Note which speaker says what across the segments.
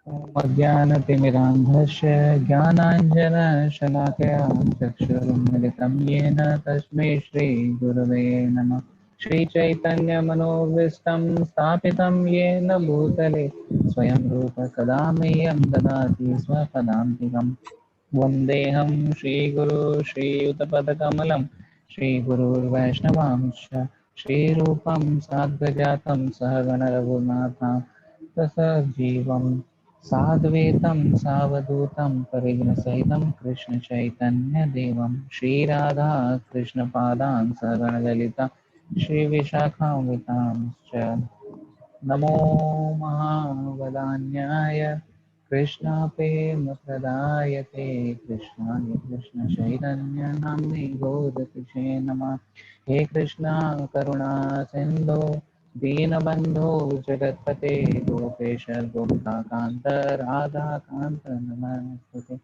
Speaker 1: अज्ञानतिमिरान्धस्य ज्ञानाञ्जनशलाकया चक्षुरुन्मिलितं येन तस्मै श्रीगुरवे नमः। श्रीचैतन्यमनोभीष्टं स्थापितं येन भूतले स्वयं रूप कदा मह्यं ददाति स्वपदान्तिकम्। वन्देऽहं श्रीगुरो श्रीयुतपदकमलं श्रीगुरुर्वैष्णवांश्च श्रीरूपं साग्रजातं सहगणरघुनाथां सजीवं साद्वैतं सावधूतं परिजनसहितं कृष्णचैतन्यदेवं श्रीराधा कृष्णपादान् सहगणललिता श्रीविशाखान्वितांश्च नमो महावदान्याय कृष्णाप्रेमप्रदायते कृष्णाय कृष्णचैतन्यनाम्ने गौरकिशे नमः। हे कृष्णा करुणा सिन्धो दीनबन्धो जगत्पते गोपेश गोपिकान्त राधाकान्त नमस्ते।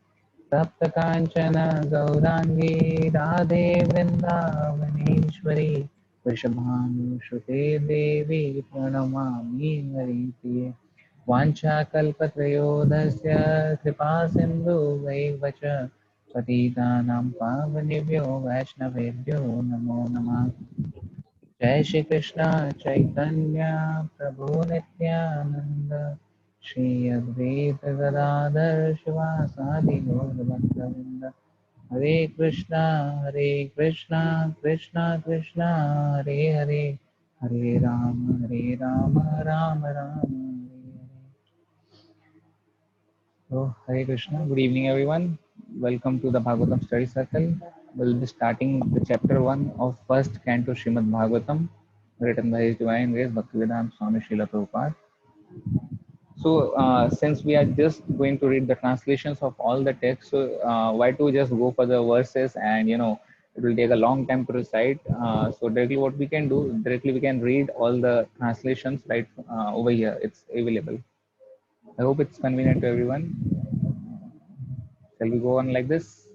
Speaker 1: तप्तकाञ्चन गौराङ्गी राधे वृन्दावनेश्वरी वृषभानुसुते देवी प्रणमामि हरिप्रिये। वाञ्छाकल्पत्रयोदस्य कृपा सिन्धुवैव च पतितानां पावनेभ्यो वैष्णवेभ्यो नमो नमः। जय श्री कृष्ण चैतन्य प्रभु नित्यानंद श्री अद्वैत गदाधर शिवासादि गौरभक्तवृंद। हरे कृष्णा कृष्णा कृष्णा हरे हरे, हरे राम राम राम हरे। So, Hare Krishna. Good evening, everyone. Welcome to the Bhagavatam Study Circle. We'll be starting the chapter 1 of first canto Srimad Bhagavatam, written by His Divine Grace Bhaktivedanta Swami Srila Prabhupada. So, since we are just going to read the translations of all the texts, so why to just go for the verses and it will take a long time to recite. So directly, what we can do directly, we can read all the translations right over here. It's available. I hope it's convenient to everyone. Shall we go on like this?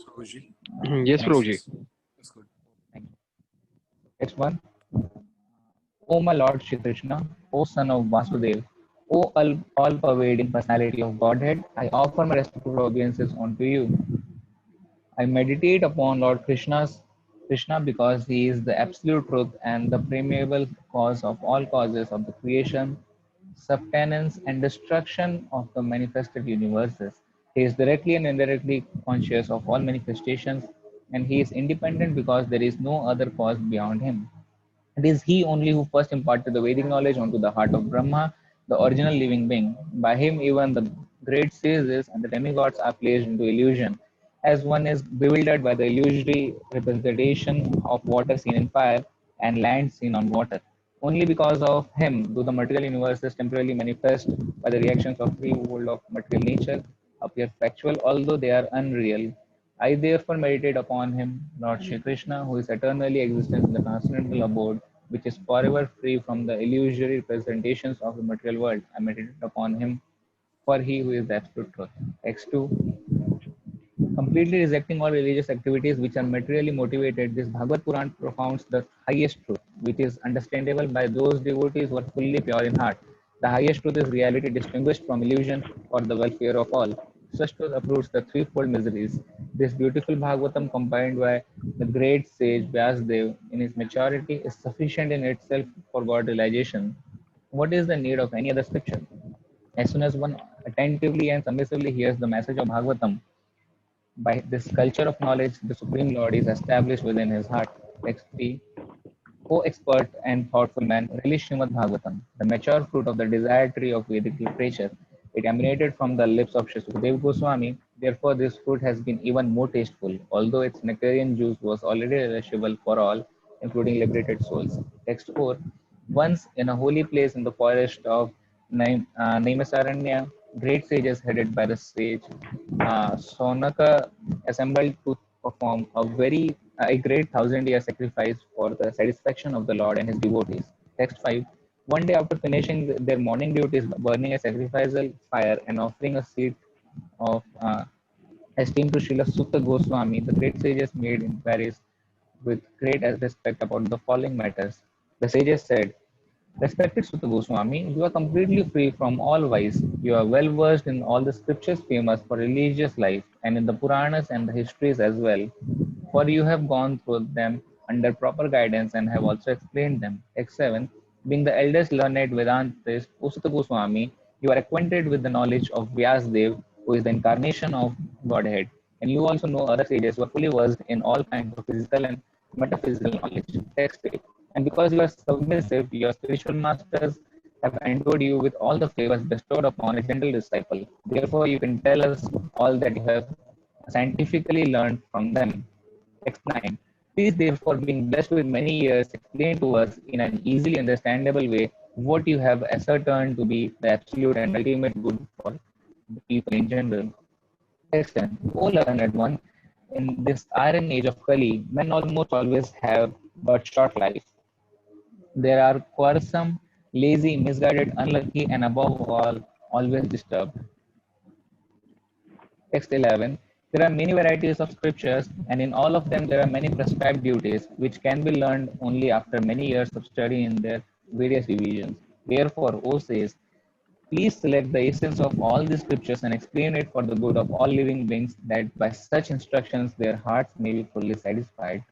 Speaker 2: Prabhuji.
Speaker 3: Yes,
Speaker 1: Next.
Speaker 3: Prabhuji.
Speaker 2: That's good.
Speaker 1: Next one. O my Lord Shri Krishna, O Son of Vasudev, O all-pervading personality of Godhead, I offer my respectful obeisances unto you. I meditate upon Lord Krishna because he is the absolute truth and the primeval cause of all causes of the creation, subtenance, and destruction of the manifested universes. He is directly and indirectly conscious of all manifestations, and he is independent because there is no other cause beyond him. It is he only who first imparted the Vedic knowledge onto the heart of Brahma, the original living being. By him, even the great sages and the demigods are placed into illusion, as one is bewildered by the illusory representation of water seen in fire and land seen on water. Only because of him do the material universes temporarily manifest by the reactions of threefold of material nature, appear factual, although they are unreal. I therefore meditate upon him, Lord Shri Krishna, who is eternally existent in the transcendental abode, which is forever free from the illusory representations of the material world. I meditate upon him, for he who is the absolute truth. X2. Completely rejecting all religious activities which are materially motivated, this Bhagavad Puran propounds the highest truth, which is understandable by those devotees who are fully pure in heart. The highest truth is reality distinguished from illusion for the welfare of all. Such truth uproots the threefold miseries. This beautiful Bhagavatam, combined by the great sage Vyasdev in his maturity, is sufficient in itself for God realization. What is the need of any other scripture? As soon as one attentively and submissively hears the message of Bhagavatam, by this culture of knowledge, the Supreme Lord is established within his heart. Text 3. O expert and thoughtful man, relish Srimad Bhagavatam, the mature fruit of the desired tree of Vedic literature. It emanated from the lips of Sri Sukadeva Goswami. Therefore, this fruit has been even more tasteful, although its nectarian juice was already relishable for all, including liberated souls. Text 4. Once in a holy place in the forest of Naimisaranya, great sages headed by the sage Sonaka assembled to perform a great thousand-year sacrifice for the satisfaction of the Lord and his devotees. Text 5. One day after finishing their morning duties, burning a sacrificial fire and offering a seat of esteem to Srila Sutta Goswami, the great sages made inquiries with great respect about the following matters. The sages said, Respected Sutta Goswami, you are completely free from all vice. You are well versed in all the scriptures famous for religious life and in the Puranas and the histories as well. For you have gone through them under proper guidance and have also explained them. X7. Being the eldest learned Vedantist, O Sutta Goswami, you are acquainted with the knowledge of Vyasdev, who is the incarnation of Godhead. And you also know other sages who are fully versed in all kinds of physical and metaphysical knowledge. Text 8. And because you are submissive, your spiritual masters have endowed you with all the favors bestowed upon a gentle disciple. Therefore, you can tell us all that you have scientifically learned from them. Text 9. Please, therefore, being blessed with many years, explain to us in an easily understandable way what you have ascertained to be the absolute and ultimate good for the people in general. Text 10. O learned one, in this iron age of Kali, men almost always have but short life. They are quarrelsome, lazy, misguided, unlucky, and above all, always disturbed. Text 11. There are many varieties of scriptures, and in all of them there are many prescribed duties, which can be learned only after many years of study in their various divisions. Therefore, O says, please select the essence of all the scriptures and explain it for the good of all living beings, that by such instructions their hearts may be fully satisfied.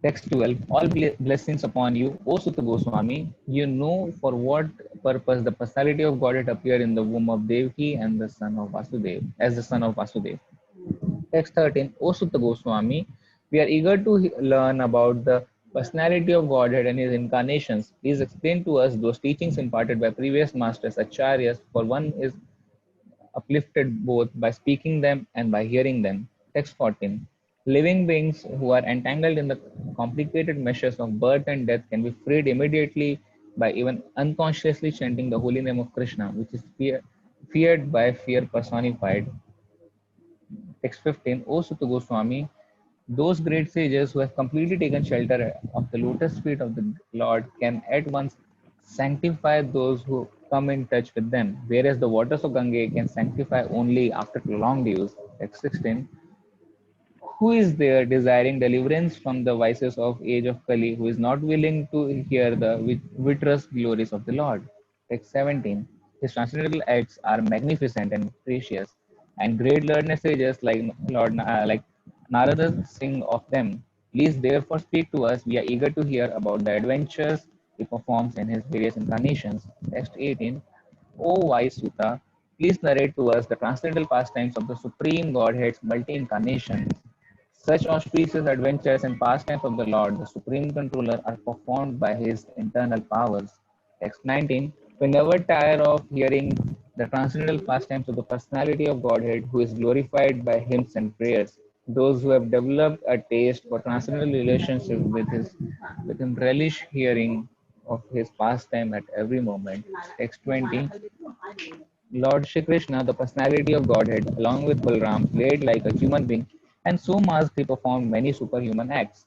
Speaker 1: Text 12. All blessings upon you, O Sutta Goswami. You know for what purpose the personality of Godhead appeared in the womb of Devaki and the son of Vasudev, as the son of Vasudev. Text 13. O Sutta Goswami, we are eager to learn about the personality of Godhead and his incarnations. Please explain to us those teachings imparted by previous masters, acharyas, for one is uplifted both by speaking them and by hearing them. Text 14. Living beings who are entangled in the complicated meshes of birth and death can be freed immediately by even unconsciously chanting the holy name of Krishna, which is feared by fear personified. Text 15. O Sutta Goswami, those great sages who have completely taken shelter of the lotus feet of the Lord can at once sanctify those who come in touch with them, whereas the waters of Ganga can sanctify only after prolonged use. Text 16. Who is there desiring deliverance from the vices of age of Kali, who is not willing to hear the vitreous glories of the Lord? Text 17. His transcendental acts are magnificent and precious, and great learned sages like Narada sing of them. Please therefore speak to us. We are eager to hear about the adventures he performs in his various incarnations. Text 18. O wise Sutta, please narrate to us the transcendental pastimes of the Supreme Godhead's multi-incarnations. Such auspicious adventures and pastimes of the Lord, the Supreme Controller, are performed by his internal powers. Text 19. We never tire of hearing the transcendental pastimes of the personality of Godhead, who is glorified by hymns and prayers. Those who have developed a taste for transcendental relationship with him relish hearing of his pastime at every moment. Text 20. Lord Shri Krishna, the personality of Godhead, along with Balram, played like a human being, and so masked he performed many superhuman acts.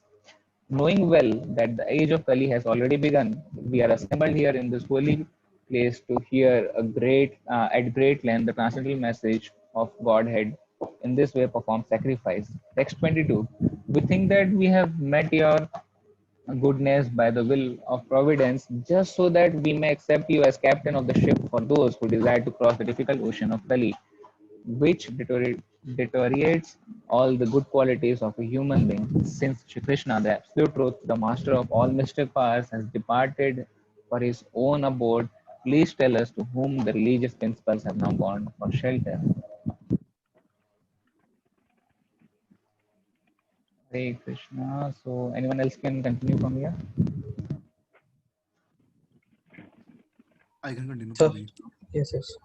Speaker 1: Knowing well that the age of Kali has already begun, we are assembled here in this holy place to hear at great length the transcendental message of Godhead. In this way, perform sacrifice. Text 22. We think that we have met your goodness by the will of providence, just so that we may accept you as captain of the ship for those who desire to cross the difficult ocean of Kali, which deteriorates all the good qualities of a human being. Since Shri Krishna, the absolute truth, the master of all mystic powers, has departed for his own abode, please tell us to whom the religious principles have now gone for shelter. Hare Krishna. So, anyone else can continue from here?
Speaker 2: I can continue,
Speaker 3: So,
Speaker 2: Prabhi.
Speaker 3: yes, yes.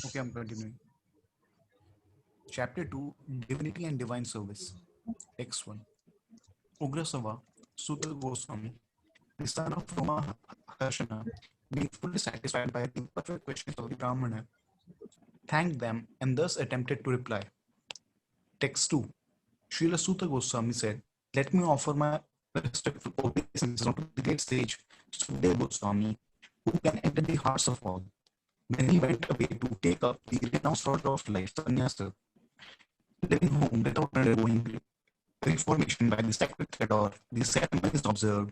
Speaker 2: Okay, I'm continuing. Chapter 2, Divinity and Divine Service. X1. Ugrasava, Sutta Goswami, the son of Roma Harshana, being fully satisfied by the perfect questions of the Brahmana, thanked them and thus attempted to reply. Text 2. Srila Sutta Goswami said, let me offer my respectful obeisances unto the great sage Sukadeva Goswami, who can enter the hearts of all. When he went away to take up the renounced order of life, sannyasa, living home without undergoing reformation by the sacred Theodore, the ceremony is observed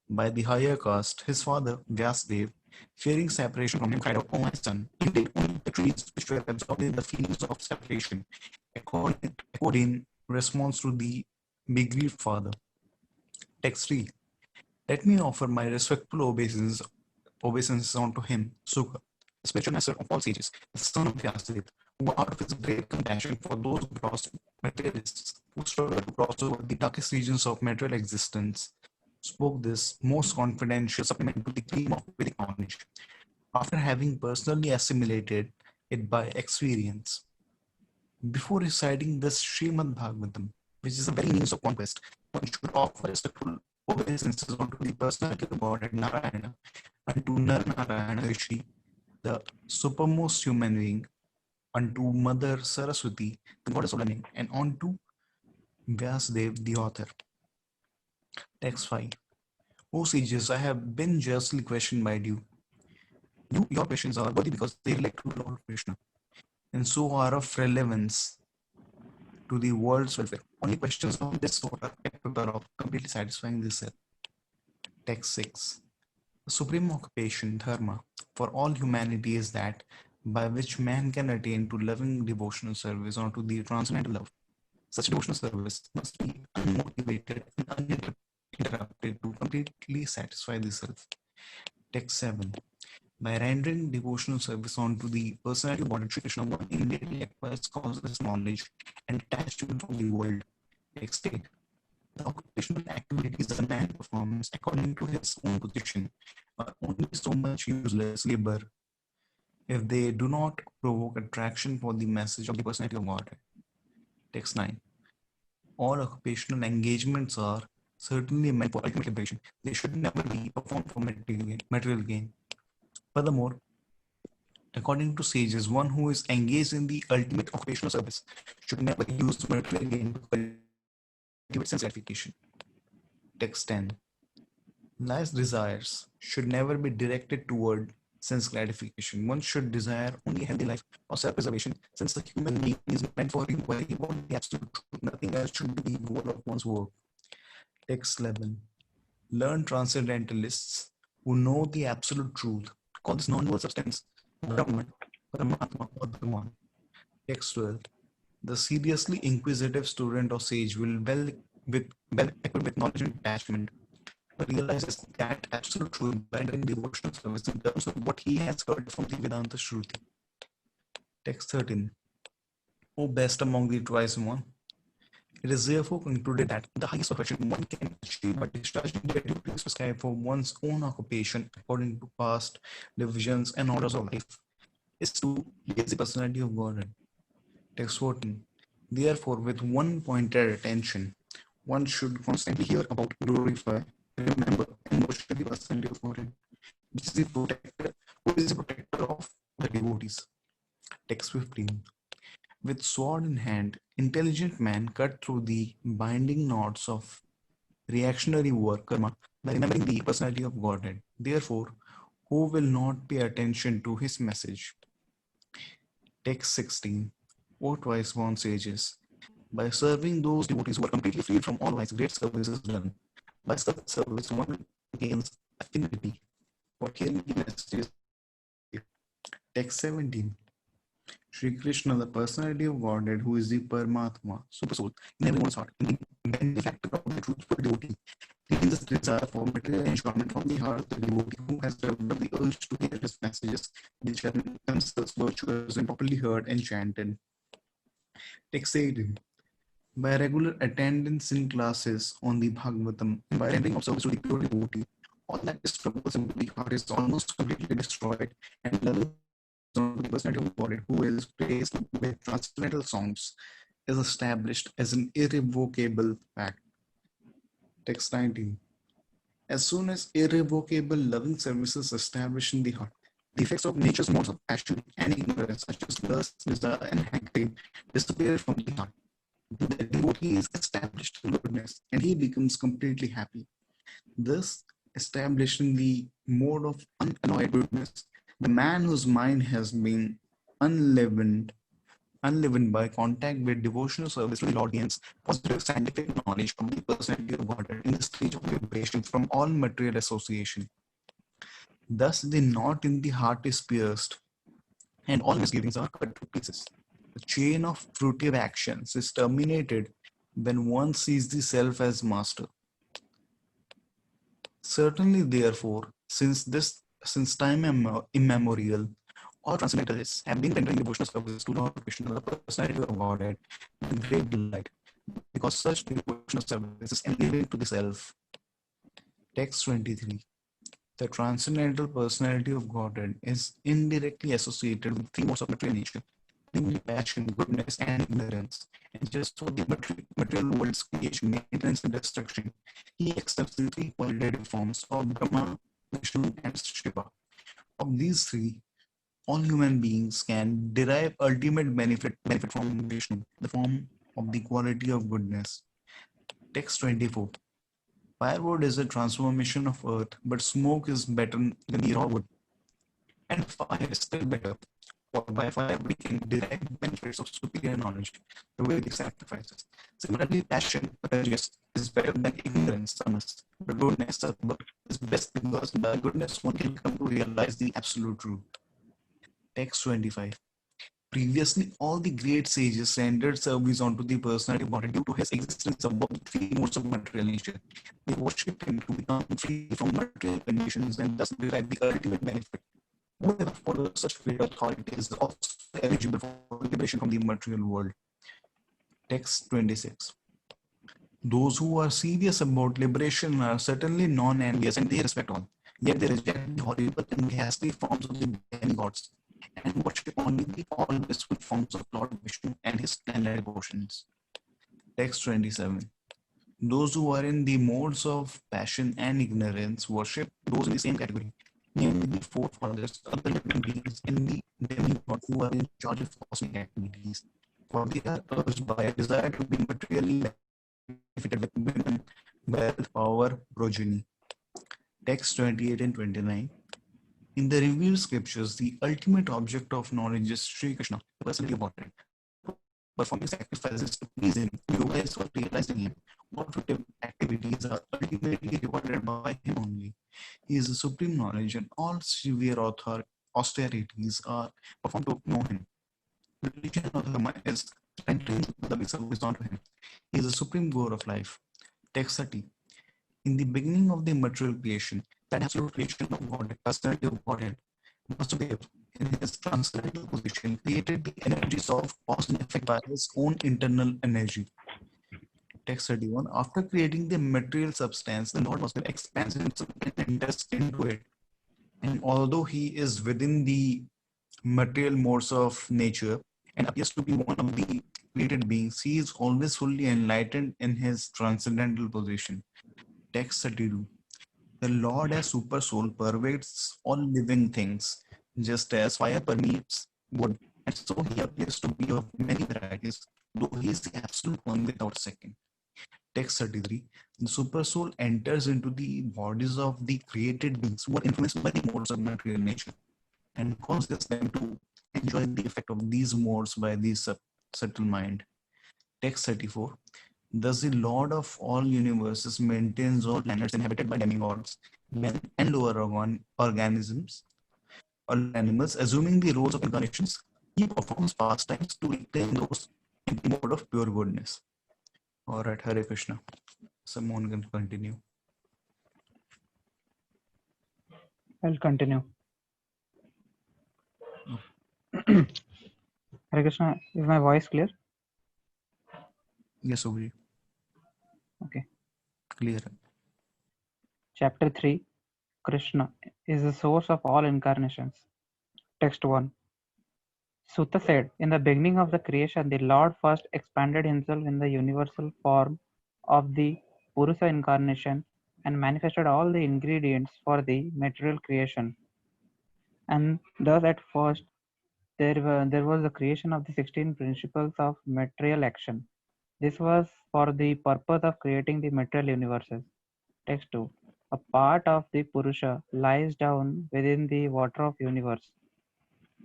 Speaker 2: by the higher caste. His father, Vyasdev, fearing separation from him, cried out, "Oh, my son, you did only the trees which were absorbed in the feelings of separation," according response to the bereaved father. Text 3. Let me offer my respectful obeisances unto him, Sukha, the spiritual master of all sages, the son of Vyasadeva, who out of his great compassion for those lost materialists who struggle to cross over the darkest regions of material existence, spoke this most confidential supplement to the cream of Vedic knowledge, after having personally assimilated it by experience. Before reciting this Srimad Bhagavatam, which is the very means of conquest, one should offer respectful obeisances unto the personality of Godhead Narayana, unto Narayana Rishi, the supermost human being, unto Mother Saraswati, the goddess of learning, and unto Vyasdev, the author. Text 5. O sages, I have been justly questioned by you. Your questions are worthy because they relate to Lord Krishna, and so are of relevance to the world's welfare. Only questions of this sort are capable of completely satisfying this self. Text 6. The supreme occupation, dharma, for all humanity is that by which man can attain to loving devotional service or to the transcendental love. Such devotional service must be unmotivated and uninterrupted to completely satisfy the self. Text 7. By rendering devotional service onto the personality of Lord Sri Krishna, one immediately acquires causeless knowledge and detachment from the world. Text 8. The occupational activities a man performs according to his own position are only so much useless labor if they do not provoke attraction for the message of the personality of God. Text 9. All occupational engagements are certainly meant for ultimate liberation. They should never be performed for material gain. Furthermore, according to sages, one who is engaged in the ultimate occupational service should never use material gain to cultivate sense gratification. Text 10. Life's desires should never be directed toward sense gratification. One should desire only a healthy life or self-preservation, since the human being is meant for inquiry about the absolute truth. Nothing else should be the goal of one's work. Text 11. Learned transcendentalists who know the absolute truth call this non-dual substance Brahman, Paramatma, or Bhagavan. Text 12. The seriously inquisitive student or sage will well equipped with knowledge and attachment realizes that absolute truth by rendering devotional service in terms of what he has heard from the Vedanta Shruti. Text 13. O best among the twice one, it is therefore concluded that the highest perfection one can achieve by discharging the duties prescribed for one's own occupation according to past divisions and orders of life is to raise the personality of Godhead. Text 14. Therefore, with one pointed attention, one should constantly hear about, glorify, remember, and worship the personality of Godhead, which is the protector, who is the protector of the devotees. Text 15. With sword in hand, intelligent man cut through the binding knots of reactionary work, karma, by remembering the personality of Godhead. Therefore, who will not pay attention to his message? Text 16. O twice born sages, by serving those devotees who are completely freed from all vice, great service is done. By such service, one gains affinity for hearing the messages. Text 17. Sri Krishna, the personality of Godhead, who is the Paramatma, super soul, in everyone's heart, in the benefactor of the truthful devotee, cleans the desire for material enjoyment from the heart of the devotee who has developed the urge to hear his messages, which are themselves virtuous and properly heard and chanted. Text 18. By regular attendance in classes on the Bhagavatam, and by rendering of service to the pure devotee, all that is troublesome into the heart is almost completely destroyed, and love on the personality of God, who is praised with transcendental songs, is established as an irrevocable fact. Text 19. As soon as irrevocable loving service is established in the heart, the effects of nature's modes of passion and ignorance, such as lust, desire, and hankering, disappear from the heart. The devotee is established in goodness, and he becomes completely happy. Thus, establishing the mode of unalloyed goodness, the man whose mind has been unleavened, unleavened by contact with devotional service to the Lord gains positive scientific knowledge of the personality of Godhead in the stage of liberation from all material association. Thus, the knot in the heart is pierced, and all misgivings are cut to pieces. The chain of fruitive actions is terminated when one sees the self as master. Certainly, therefore, since time immemorial, all transcendentalists have been rendering devotional service to Lord Krishna, the personality of Godhead, with great delight, because such devotional service is ending to the self. Text 23. The transcendental personality of Godhead is indirectly associated with three modes of material nature, namely passion, goodness, and ignorance. And just so the material world's creation, maintenance, and destruction, he accepts the three qualitative forms of Brahma, Vishnu, and Shiva. Of these three, all human beings can derive ultimate benefit from Vishnu, the form of the quality of goodness. Text 24. Firewood is a transformation of earth, but smoke is better than the raw wood. And fire is still better, for by fire we can derive benefits of superior knowledge, the Vedic sacrifices. Similarly, passion, rajas, is better than ignorance, tamas, but goodness, sattva, is best because by goodness one can come to realize the absolute truth. Text 25. Previously, all the great sages rendered service unto the personality of God due to his existence above the three modes of material nature. They worshipped him to become free from material conditions and thus derive the ultimate benefit. Whoever follows such great authority is also eligible for liberation from the material world. Text 26. Those who are serious about liberation are certainly non-envious and they respect all. Yet they reject the horrible and ghastly forms of the demigods and worship only the all blissful forms of Lord Vishnu and his standard devotions. Text 27. Those who are in the modes of passion and ignorance worship those in the same category, namely the forefathers, other living beings in the demigods who are in charge of cosmic activities. For they are urged by a desire to be materially benefited with women, wealth, power, progeny. Text 28 and 29. In the revealed scriptures, the ultimate object of knowledge is Sri Krishna, the personality of Godhead. Performing sacrifices to please him, yoga is for realizing him. All fruitive activities are ultimately rewarded by him only. He is the supreme knowledge, and all severe austerities are performed to know him. Religion of the mind is rendering the service unto him. He is the supreme goal of life. Text 30. In the beginning of the material creation, that absolute creation of God, personality of Godhead, Vasudeva, in his transcendental position, created the energies of cause and effect by his own internal energy. Text 31. After creating the material substance, the Lord Vasudeva expands himself and enters into it. And although he is within the material modes of nature and appears to be one of the created beings, he is always fully enlightened in his transcendental position. Text 32. The Lord as super soul pervades all living things, just as fire permeates wood, and so he appears to be of many varieties, though he is the absolute one without second. Text 33. The super soul enters into the bodies of the created beings who are influenced by the modes of material nature and causes them to enjoy the effect of these modes by the subtle mind. Text 34. Thus, the Lord of all universes maintains all planets inhabited by demigods, men, and lower organisms or animals, assuming the roles of incarnations. He performs pastimes to retain those in the mode of pure goodness. All right, Hare Krishna. Someone can continue.
Speaker 3: I'll continue. Hare Krishna, is my voice clear?
Speaker 2: Yes, Obri.
Speaker 3: Okay.
Speaker 2: Clear.
Speaker 3: Chapter 3. Krishna is the source of all incarnations. Text 1. Sutta said, in the beginning of the creation, the Lord first expanded himself in the universal form of the Purusa incarnation and manifested all the ingredients for the material creation. And thus at first there was the creation of the 16 principles of material action. This was for the purpose of creating the material universes. Text 2. A part of the Purusha lies down within the water of universe.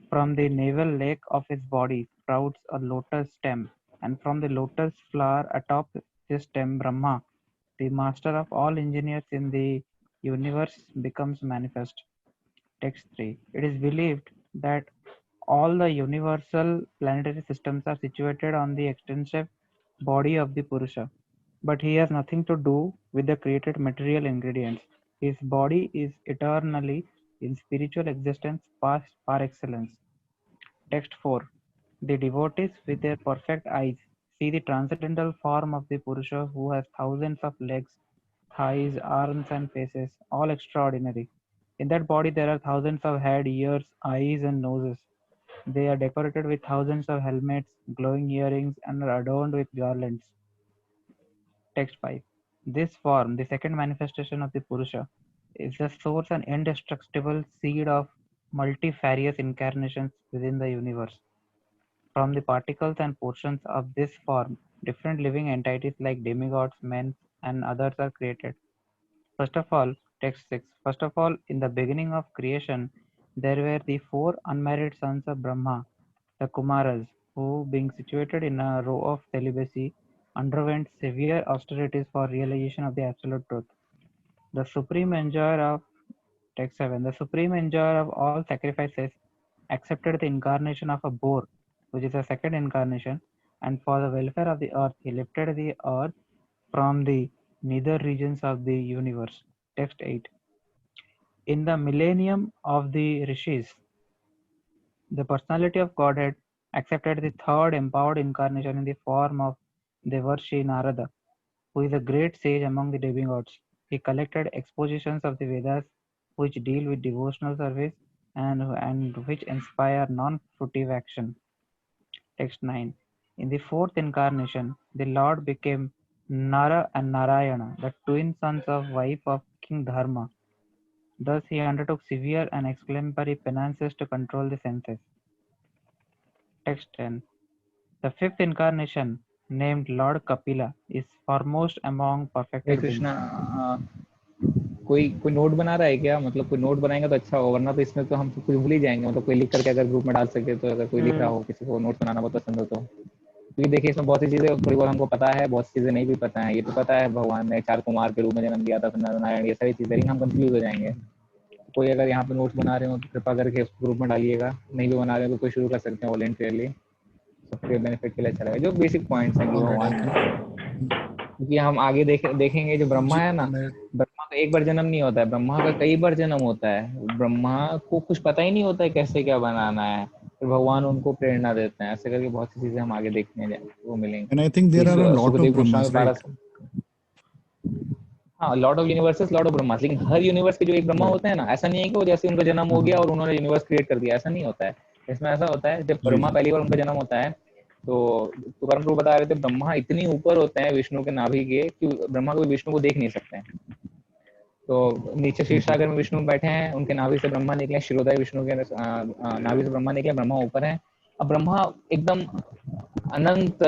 Speaker 3: From the navel lake of his body sprouts a lotus stem, and from the lotus flower atop this stem, Brahma, the master of all engineers in the universe, becomes manifest. Text 3. It is believed that all the universal planetary systems are situated on the extensive body of the Purusha, but he has nothing to do with the created material ingredients. His body is eternally in spiritual existence past par excellence. Text 4. The devotees with their perfect eyes see the transcendental form of the Purusha who has thousands of legs, thighs, arms, and faces, all extraordinary. In that body there are thousands of head, ears, eyes, and noses. They are decorated with thousands of helmets, glowing earrings, and are adorned with garlands. Text 5. This form, the second manifestation of the Purusha, is the source and indestructible seed of multifarious incarnations within the universe. From the particles and portions of this form, different living entities like demigods, men, and others are created. First of all, text 6. First of all, in the beginning of creation, there were the four unmarried sons of Brahma, the Kumaras, who, being situated in a row of celibacy, underwent severe austerities for realization of the absolute truth. The supreme enjoyer of text 7. The supreme enjoyer of all sacrifices accepted the incarnation of a boar, which is a second incarnation, and for the welfare of the earth, he lifted the earth from the nether regions of the universe. Text 8. In the millennium of the rishis, the personality of Godhead accepted the third empowered incarnation in the form of Devarshi Narada, who is a great sage among the demigods. He collected expositions of the Vedas which deal with devotional service and which inspire non-fruitive action. Text 9. In the fourth incarnation, the Lord became Nara and Narayana, the twin sons of wife of King Dharma. Thus he undertook severe and exemplary penances to control the senses. Text 10. The fifth incarnation, named Lord Kapila, is foremost among
Speaker 1: hey
Speaker 3: perfected beings.
Speaker 1: Krishna, कोई कोई note बना रहा है क्या? मतलब कोई note बनाएगा तो अच्छा होगा, वरना तो इसमें तो हम तो कुछ भूल ही जाएंगे। मतलब कोई लिख करके अगर ग्रुप में डाल सके तो, अगर कोई लिख रहा हो, किसी को नोट बनाना बहुत पसंद हो तो। क्योंकि देखिए इसमें बहुत सी चीजें थोड़ी बहुत हमको पता है, बहुत सी चीजें नहीं भी पता है। ये तो पता है भगवान ने 4 कुमार के रूप में जन्म दिया था, नारायण, ये सारी चीजें, लेकिन हम कंफ्यूज हो जाएंगे। कोई अगर यहाँ पे नोट्स बना रहे हो तो कृपा करके उसको ग्रुप में डालिएगा, नहीं भी बना रहे हो तो कोई शुरू कर सकते हैं वॉलेंटियरली, सबके बेनिफिट के लिए अच्छा रहेगा। जो बेसिक पॉइंट्स हैं कि
Speaker 2: All right, I
Speaker 1: भगवान,
Speaker 2: can.
Speaker 1: क्योंकि हम आगे देखेंगे जो ब्रह्मा
Speaker 2: जी
Speaker 1: है ना,
Speaker 2: मैं
Speaker 1: ब्रह्मा का एक बार जन्म नहीं होता है, ब्रह्मा का कई बार जन्म होता है। ब्रह्मा को कुछ पता ही नहीं होता है कैसे क्या बनाना है, फिर भगवान उनको प्रेरणा देते हैं। ऐसे करके बहुत सी चीजें हम आगे देखने वो
Speaker 2: and I
Speaker 1: मिलेंगी
Speaker 2: think
Speaker 1: कि
Speaker 2: there are a lot of
Speaker 1: Sukhdev Goswami
Speaker 2: Brahmas, right?
Speaker 1: 12। हाँ, Lord of universes, Lord of Brahma, लेकिन हर यूनिवर्स के जो एक ब्रह्मा
Speaker 2: Right.
Speaker 1: होते हैं ना, ऐसा नहीं है कि वो जैसे उनका जन्म हो गया और उन्होंने यूनिवर्स क्रिएट कर दिया, ऐसा नहीं होता है। इसमें ऐसा होता है, जब
Speaker 2: जी
Speaker 1: ब्रह्मा
Speaker 2: जी
Speaker 1: पहली बार उनका जन्म होता है तो तुकाराम प्रभु बता रहे थे, ब्रह्मा इतनी ऊपर होते हैं विष्णु के नाभि के कि ब्रह्मा को विष्णु को देख नहीं सकते हैं। तो नीचे क्षीर
Speaker 2: जी
Speaker 1: सागर में विष्णु बैठे हैं, उनके नाभि से ब्रह्मा निकले, शिरोदय विष्णु के नाभि से ब्रह्मा निकले, ब्रह्मा ऊपर है। अब ब्रह्मा एकदम अनंत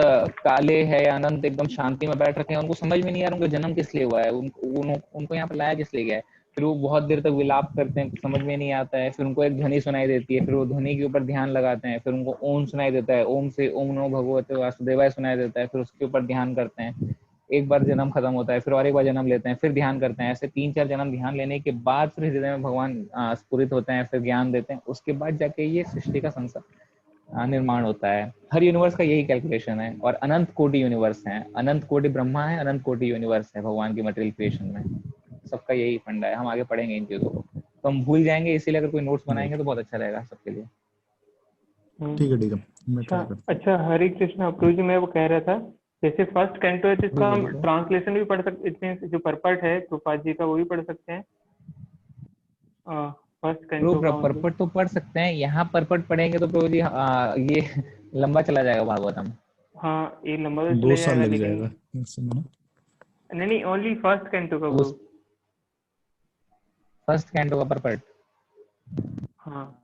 Speaker 1: काले है या अनंत एकदम शांति में बैठ रखे हैं, उनको समझ में नहीं आ रहा उनका जन्म किस लिए हुआ है, उनको यहाँ पर लाया किस लिए गया है। फिर वो बहुत देर तक विलाप करते हैं, समझ में नहीं आता है। फिर उनको एक ध्वनि सुनाई देती है, फिर वो ध्वनि के ऊपर ध्यान लगाते हैं, फिर उनको ओम सुनाई देता है, ओम से ओम नमो भगवते वासुदेवाय सुनाई देता है, फिर उसके ऊपर ध्यान करते हैं। एक बार जन्म खत्म होता है, फिर और एक बार जन्म लेते हैं, फिर ध्यान करते हैं। ऐसे 3-4 जन्म ध्यान लेने के बाद फिर हृदय में भगवान स्फुरित होते हैं, फिर ज्ञान देते हैं, उसके बाद जाके ये सृष्टि का संसार निर्माण होता है। हर यूनिवर्स का यही कैलकुलेशन है, और अनंत कोटि यूनिवर्स हैं, अनंत कोटि ब्रह्मा है, अनंत कोटि यूनिवर्स है भगवान की मटेरियल क्रिएशन में। सबका यही फंडा है। हम आगे पढ़ेंगे इन चीजों को, तो हम भूल जाएंगे, इसीलिए अगर कोई नोट्स
Speaker 2: राइट।
Speaker 1: बनाएंगे तो बहुत अच्छा रहेगा सबके लिए।
Speaker 2: ठीक है मैं
Speaker 4: अच्छा
Speaker 2: ट्राई करता
Speaker 4: अच्छा, हरे कृष्ण अप्रू जी, मैं वो कह रहा था, जैसे फर्स्ट कैंटो है तो इसका हम
Speaker 1: बोलिए।
Speaker 4: ट्रांसलेशन भी पढ़ सकते, इसमें जो परपट है कृपाल जी का वो भी पढ़ सकते हैं। फर्स्ट
Speaker 1: प्रो
Speaker 4: कैंटो का मतलब
Speaker 1: परपट तो पढ़ सकते हैं, यहाँ परपट पढ़ेंगे तो प्रो जी ये लंबा चला जाएगा भागवतम।
Speaker 4: हाँ, ये लंबा तो
Speaker 2: हूँ।
Speaker 4: चले
Speaker 2: 2 साल
Speaker 4: जाएगा,
Speaker 2: लग
Speaker 4: लेकिन
Speaker 2: जाएगा ऐसे में ना।
Speaker 4: नहीं नहीं, ओनली फर्स्ट कैंटो का
Speaker 1: उस
Speaker 4: वो।
Speaker 1: फर्स्ट कैंटो का परपट
Speaker 4: हाँ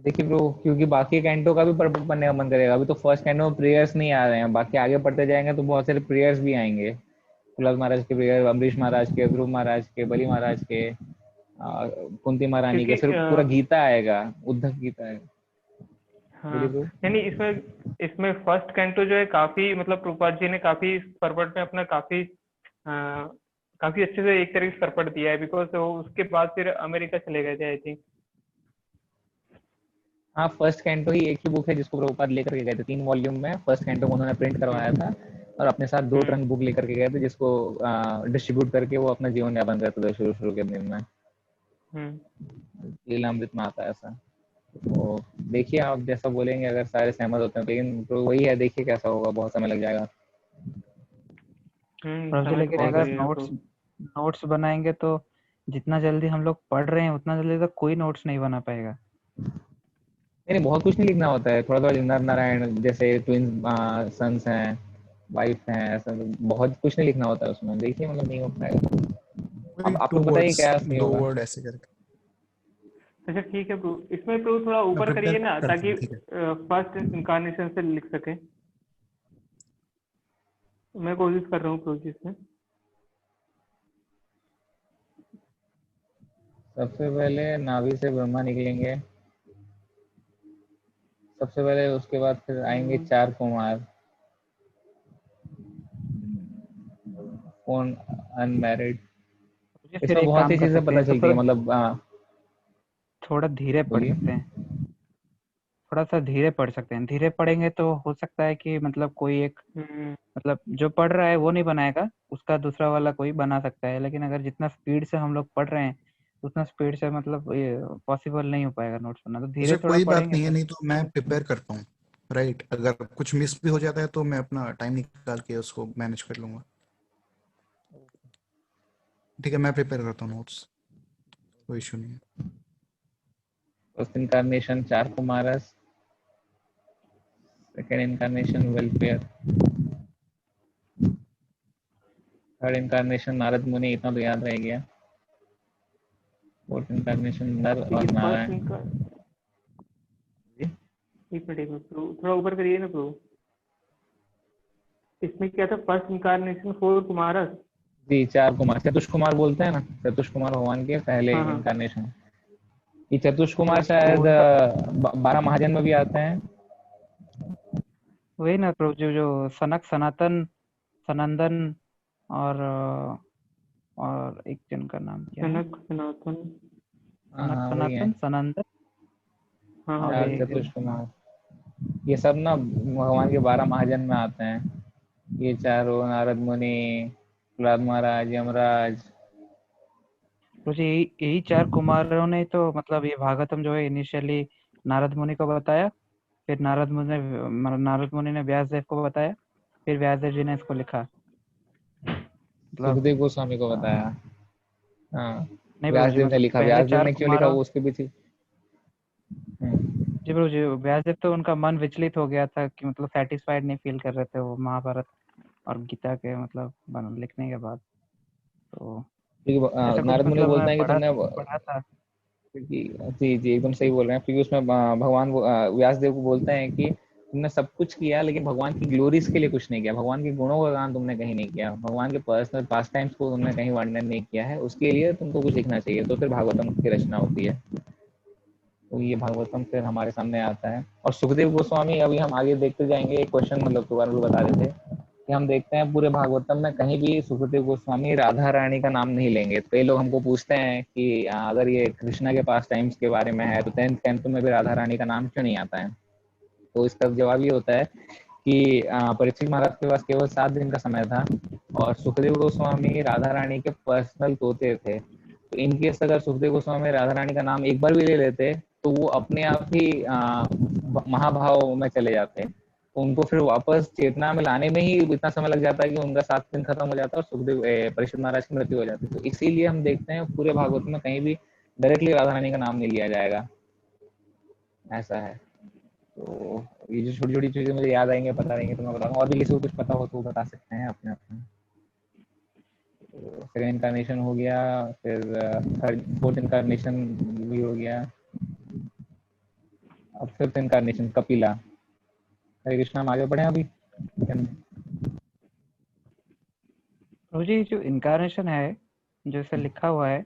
Speaker 1: देखिए ब्रो, क्योंकि बाकी कैंटो का भी परपट पढ़ने का मन करेगा। अभी तो फर्स्ट कैंटो में प्रेयर्स नहीं आ रहे हैं, बाकी आगे पढ़ते जाएंगे तो बहुत सारे प्रेयर्स भी आएंगे। प्रहलाद महाराज के प्रेयर, अम्बरीश महाराज के, ध्रुव महाराज के, बलि महाराज के, कुंती महारानी के,
Speaker 4: क्योंकि
Speaker 1: फिर पूरा गीता आएगा, उद्धव गीता आएगा।
Speaker 4: हाँ
Speaker 1: बोलिए bro।
Speaker 4: नहीं इसमें इसमें फर्स्ट कैंटो जो है काफी मतलब प्रभुपाद जी ने काफी परपट में अपना काफी काफी अच्छे से एक तरीके से परपट दिया है, बिकॉज उसके बाद फिर अमेरिका चले गए थे आई थिंक।
Speaker 1: हाँ, फर्स्ट कैंटो ही एक ही बुक है जिसको प्रभुपाद लेकर के गए थे, 3 वॉल्यूम में फर्स्ट कैंटो को उन्होंने प्रिंट करवाया था और अपने साथ 2 ट्रंक बुक लेकर के गए थे, जिसको डिस्ट्रीब्यूट करके वो अपना जीवन यापन करते थे शुरू के दिन में। लीलामृत में आता है ऐसा। तो देखिए आप जैसा बोलेंगे, अगर सारे सहमत होते हैं, लेकिन तो वही है, देखिए कैसा होगा, बहुत समय लग जाएगा।
Speaker 3: प्रभु जी
Speaker 4: समय तो
Speaker 3: लेकिन
Speaker 4: बहुत
Speaker 3: अगर
Speaker 4: लगेगा
Speaker 3: नोट्स नोट्स बनाएंगे तो जितना जल्दी हम लोग पढ़ रहे हैं उतना जल्दी तो कोई नोट्स नहीं बना पाएगा।
Speaker 1: नहीं, बहुत कुछ नहीं लिखना होता है, थोड़ा थोड़ा नर नारायण जैसे ट्विन सन्स हैं, वाइफ हैं, ऐसा तो बहुत कुछ नहीं लिखना होता है उसमें, देखिए मतलब नहीं हो पाएगा। अब आप
Speaker 2: टू
Speaker 1: लोग बताइए
Speaker 2: वर्ड्स,
Speaker 1: क्या सही
Speaker 2: 2
Speaker 1: होगा।
Speaker 2: वर्ड ऐसे करके
Speaker 4: अच्छा ठीक है प्रभु, इसमें प्रभु थोड़ा
Speaker 2: मैं
Speaker 4: ऊपर
Speaker 2: प्रिपेयर
Speaker 4: करिए ना
Speaker 2: करता
Speaker 4: ताकि
Speaker 2: हूँ, ठीक है।
Speaker 4: फर्स्ट इनकारनेशन से लिख सके। मैं कोशिश कर रहा हूँ प्रभु जी इसमें।
Speaker 1: सबसे पहले नाभि से ब्रह्मा निकलेंगे, सबसे पहले, उसके बाद फिर आएंगे 4 कुमार, कौन अनमैरिड।
Speaker 3: मुझे फिर
Speaker 1: इसमें
Speaker 3: एक
Speaker 1: बहुत
Speaker 3: काम
Speaker 1: सी
Speaker 3: कर
Speaker 1: चीजें
Speaker 3: सकते
Speaker 1: पता
Speaker 3: हैं,
Speaker 1: चलती
Speaker 3: सबसे
Speaker 1: है, मतलब
Speaker 3: थोड़ा धीरे पढ़
Speaker 1: बोलिए।
Speaker 3: सकते हैं, थोड़ा सा धीरे पढ़ सकते हैं। धीरे पढ़ेंगे तो हो सकता है कि मतलब कोई एक मतलब जो पढ़ रहा है वो नहीं बनाएगा, उसका दूसरा वाला कोई बना सकता है, लेकिन अगर जितना स्पीड से हम लोग पढ़ रहे हैं उतना स्पीड से मतलब पॉसिबल नहीं हो पाएगा नोट्स बनाना, तो धीरे
Speaker 2: अच्छा
Speaker 3: थोड़ा
Speaker 2: कोई बात
Speaker 3: पढ़ेंगे
Speaker 2: नहीं है,
Speaker 3: तो।
Speaker 2: नहीं तो मैं प्रिपेयर करता हूँ, राइट। अगर कुछ मिस भी हो जाता है तो मैं अपना टाइम निकाल के उसको मैनेज कर लूंगा। ठीक है, मैं प्रिपेयर करता हूँ नोट्स, कोई इशू नहीं है।
Speaker 1: First incarnation 4 Kumaras, second incarnation welfare, third incarnation Narad Muni, इतना तो याद रह गया। फोर्थ इनकारनेशन नर और
Speaker 4: देखिए फर्स्ट
Speaker 1: नारायण।
Speaker 4: इनका एक मिनट प्रभु, थोड़ा ऊपर करिए ना प्रभु। इसमें क्या था, फर्स्ट इनकारनेशन फोर कुमारस।
Speaker 1: जी, 4 कुमार, चतुष कुमार बोलते हैं ना, चतुष कुमार भगवान के पहले
Speaker 4: हाँ हाँ
Speaker 1: इनकारनेशन। ये चतुष कुमार
Speaker 4: अच्छा
Speaker 1: शायद
Speaker 4: वो सब
Speaker 1: 12 महाजन्म में भी आते हैं।
Speaker 3: वही ना प्रभु जी, जो सनक सनातन सनंदन और और एक जन का नाम क्या है,
Speaker 4: जनक सनातन।
Speaker 1: हाँ
Speaker 3: सनक
Speaker 1: हाँ, वही है,
Speaker 3: सनातन सनंदन
Speaker 4: हाँ हाँ
Speaker 3: और
Speaker 1: चार
Speaker 4: वही
Speaker 3: एक
Speaker 4: है।
Speaker 1: चतुष कुमार, ये सब ना भगवान के 12 महाजन्म में आते हैं। ये चारों, नारद मुनि, प्रहलाद महाराज, यमराज।
Speaker 3: मुझे यही 4 कुमारों ने तो मतलब ये भागवतम जो है इनिशियली नारद मुनि को बताया, फिर नारद मुनि ने व्यास देव को बताया, फिर व्यास देव जी ने इसको लिखा। मतलब
Speaker 1: सुखदेव गोस्वामी को
Speaker 3: अ,
Speaker 1: बताया। हाँ,
Speaker 3: नहीं प्रभु जी,
Speaker 1: व्यासदेव ने
Speaker 3: मतलब
Speaker 1: लिखा,
Speaker 3: पहले
Speaker 1: व्यासदेव
Speaker 3: चार
Speaker 1: ने क्यों लिखा
Speaker 3: कुमारों
Speaker 1: वो उसके पीछे।
Speaker 3: जी प्रभु जी, व्यास देव तो उनका मन विचलित हो गया था कि मतलब सेटिस्फाइड नहीं फील कर रहे थे वो महाभारत और गीता के मतलब लिखने के बाद, तो
Speaker 1: क्योंकि
Speaker 3: ऐसा कुछ
Speaker 1: नारद मुनि
Speaker 3: मतलब मैं
Speaker 1: बोलते हैं कि
Speaker 3: पढ़ा
Speaker 1: तुमने,
Speaker 3: पढ़ा था।
Speaker 1: क्योंकि जी जी एकदम सही बोल रहे हैं, क्योंकि उसमें भगवान व्यासदेव को बोलते हैं कि तुमने सब कुछ किया लेकिन भगवान की ग्लोरीज के लिए कुछ नहीं किया, भगवान के गुणों का गान तुमने कहीं नहीं किया, भगवान के पर्सनल पास टाइम्स को तुमने कहीं वर्णन नहीं किया है, उसके लिए तुमको कुछ लिखना चाहिए, तो फिर भागवतम की रचना होती है। तो ये भागवतम फिर हमारे सामने आता है। और सुखदेव गोस्वामी, अभी हम आगे देखते जाएंगे, एक क्वेश्चन मतलब दोबारा बता रहे थे कि हम देखते हैं पूरे भागवतम में कहीं भी सुखदेव गोस्वामी राधा रानी का नाम नहीं लेंगे। तो कई लोग हमको पूछते हैं कि अगर ये कृष्णा के पास टाइम्स के बारे में है तो 10th कैंटो में भी राधा रानी का नाम क्यों नहीं आता है। तो इसका जवाब ये होता है कि परीक्षित महाराज के पास केवल 7 दिन का समय था और सुखदेव गोस्वामी राधा रानी के पर्सनल तोते थे। तो इनकेस अगर सुखदेव गोस्वामी राधा रानी का नाम एक बार भी ले लेते तो वो अपने आप ही महाभाव में चले जाते, उनको फिर वापस चेतना में लाने में ही इतना समय लग जाता है कि उनका 7 दिन खत्म हो जाता है और सुखदेव परीक्षित महाराज की मृत्यु हो जाती है। तो इसीलिए हम देखते हैं पूरे भागवत में कहीं भी डायरेक्टली राधा रानी का नाम नहीं लिया जाएगा, ऐसा है। तो ये जो छोटी छोटी चीजें मुझे याद आएंगे, पता रहेंगे, तो मैं बताऊंगा, और भी किसी को कुछ पता हो तो बता सकते हैं अपने अपने। तो सेकंड इनकारनेशन हो गया, फिर थर्ड फोर्थ इनकारनेशन भी हो गया, अब फिफ्थ इनकारनेशन कपिला। हरे कृष्णा, हम आगे बढ़े अभी।
Speaker 3: प्रभु जी जो इनकारनेशन है जो इसे लिखा हुआ है,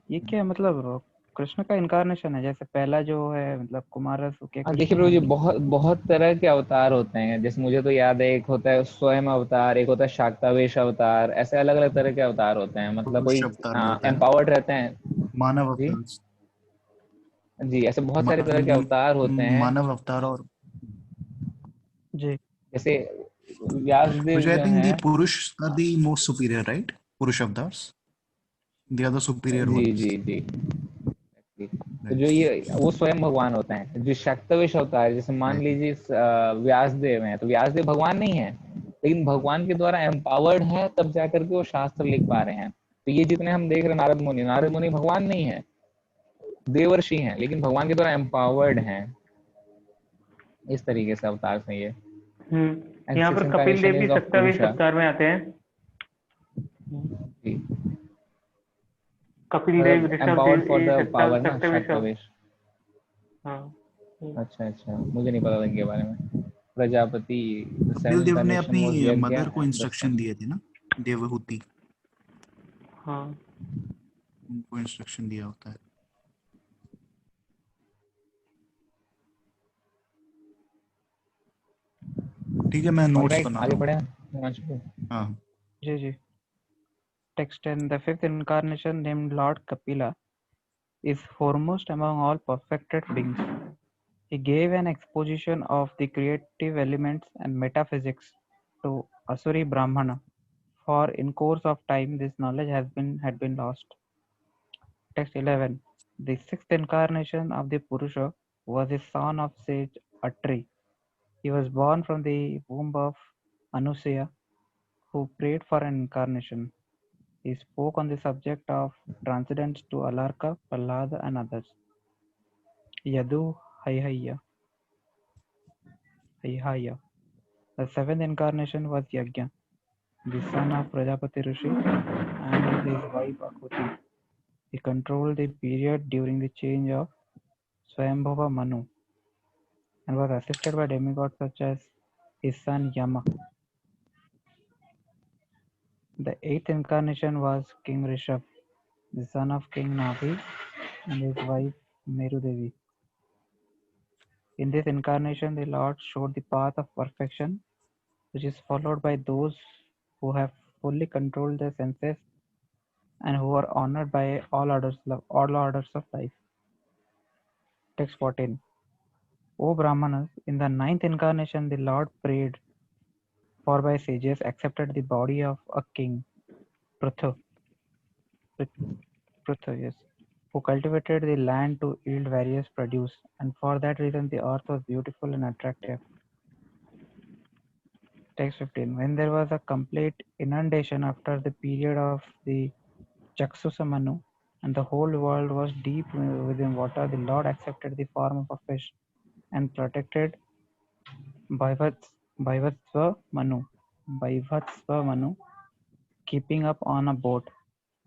Speaker 3: ये क्या मतलब कृष्ण का इनकारनेशन है, जैसे पहला जो है मतलब कुमारसु के
Speaker 1: हाँ
Speaker 3: कृष्ण
Speaker 1: देखिए प्रभु जी,
Speaker 3: है।
Speaker 1: बहुत बहुत तरह के अवतार होते हैं। जैसे मुझे तो याद है, एक होता है स्वयं अवतार, एक होता है शाक्तावेश अवतार, ऐसे अलग अलग तरह के अवतार होते हैं। मतलब कोई
Speaker 2: पुरुष अवतार भी होता है ना,
Speaker 1: एम्पावर्ड रहते हैं।
Speaker 2: मानव
Speaker 1: जी
Speaker 2: अवतार।
Speaker 1: जी, ऐसे बहुत सारे तरह के
Speaker 2: मानव
Speaker 1: अवतार होते हैं।
Speaker 2: मानव अवतार। और
Speaker 3: जी
Speaker 1: जैसे व्यास देव
Speaker 2: which I
Speaker 1: जो
Speaker 2: think
Speaker 1: है।
Speaker 2: the Purush are the most superior, right? Purush avatars, they are the superior
Speaker 1: ji
Speaker 2: ones,
Speaker 1: जी जी। तो जो
Speaker 2: right?
Speaker 1: ये वो स्वयं भगवान होता है। जो शाक्तवेश होता है, जैसे मान
Speaker 2: Right.
Speaker 1: लीजिए व्यास देव हैं, तो व्यास देव भगवान नहीं है, लेकिन भगवान के द्वारा एम्पावर्ड है, तब जाकर के वो शास्त्र लिख पा रहे हैं। तो ये जितने हम देख रहे हैं, नारद मुनि भगवान नहीं है, देवर्षि हैं, लेकिन भगवान के द्वारा एम्पावर्ड हैं। इस तरीके से अवतार हैं ये। एंड
Speaker 4: यहाँ
Speaker 1: सिक्स
Speaker 4: पर कपिल
Speaker 1: इंकारनेशन
Speaker 4: देव भी
Speaker 1: इज ऑफ
Speaker 4: 27वें
Speaker 1: पुरुषा।
Speaker 4: अवतार में आते हैं।
Speaker 1: जी,
Speaker 4: कपिल देव
Speaker 1: मतलब
Speaker 4: ऋषभ
Speaker 1: एम्पावर्ड
Speaker 4: देव
Speaker 1: फॉर
Speaker 4: ये
Speaker 1: द पावर ना,
Speaker 4: 27वें।
Speaker 1: शाक्तवेश।
Speaker 4: हाँ।
Speaker 1: अच्छा अच्छा, मुझे नहीं पता था इनके बारे में। प्रजापति, द
Speaker 2: कपिल
Speaker 1: सेवन
Speaker 2: देव ने
Speaker 1: इनकारनेशन
Speaker 2: अपनी
Speaker 1: वाज यज्ञ
Speaker 2: मदर को
Speaker 1: एंड द
Speaker 2: इंस्ट्रक्शन दिए थे ना, देवहूति,
Speaker 4: हाँ।
Speaker 2: उनको इंस्ट्रक्शन दिया होता है। ठीक है, मैं नोट्स
Speaker 1: ऑलराइट,
Speaker 2: बना
Speaker 1: आगे
Speaker 2: रहा हूँ।
Speaker 1: बढ़े हिमांशु को।
Speaker 2: हाँ
Speaker 3: जी जी। Text 10. The fifth incarnation, named Lord Kapila, is foremost among all perfected beings. He gave an exposition of the creative elements and metaphysics to Asuri Brahmana, for in course of time this knowledge had been lost. Text 11. The sixth incarnation of the Purusha was the son of sage Atri. He was born from the womb of Anusuya, who prayed for an incarnation. He spoke on the subject of transcendence to Alarka, Prahlada, and others. Yadu Haihaya. The seventh incarnation was Yajna, the son of Prajapati Rishi and his wife Akuti. He controlled the period during the change of Swayambhava Manu and was assisted by demigods such as his son Yama. The eighth incarnation was King Rishabh, the son of King Navi and his wife Meru Devi. In this incarnation, the Lord showed the path of perfection, which is followed by those who have fully controlled their senses and who are honored by all orders of life. Text 14. O Brahmanas, in the ninth incarnation, the Lord prayed for by sages accepted the body of a king, Prithu, yes, who cultivated the land to yield various produce, and for that reason the earth was beautiful and attractive. Text 15. When there was a complete inundation after the period of the Chaksusamanu, and the whole world was deep within water, the Lord accepted the form of a fish and protected Bhaivatsva Manu, keeping up on a boat.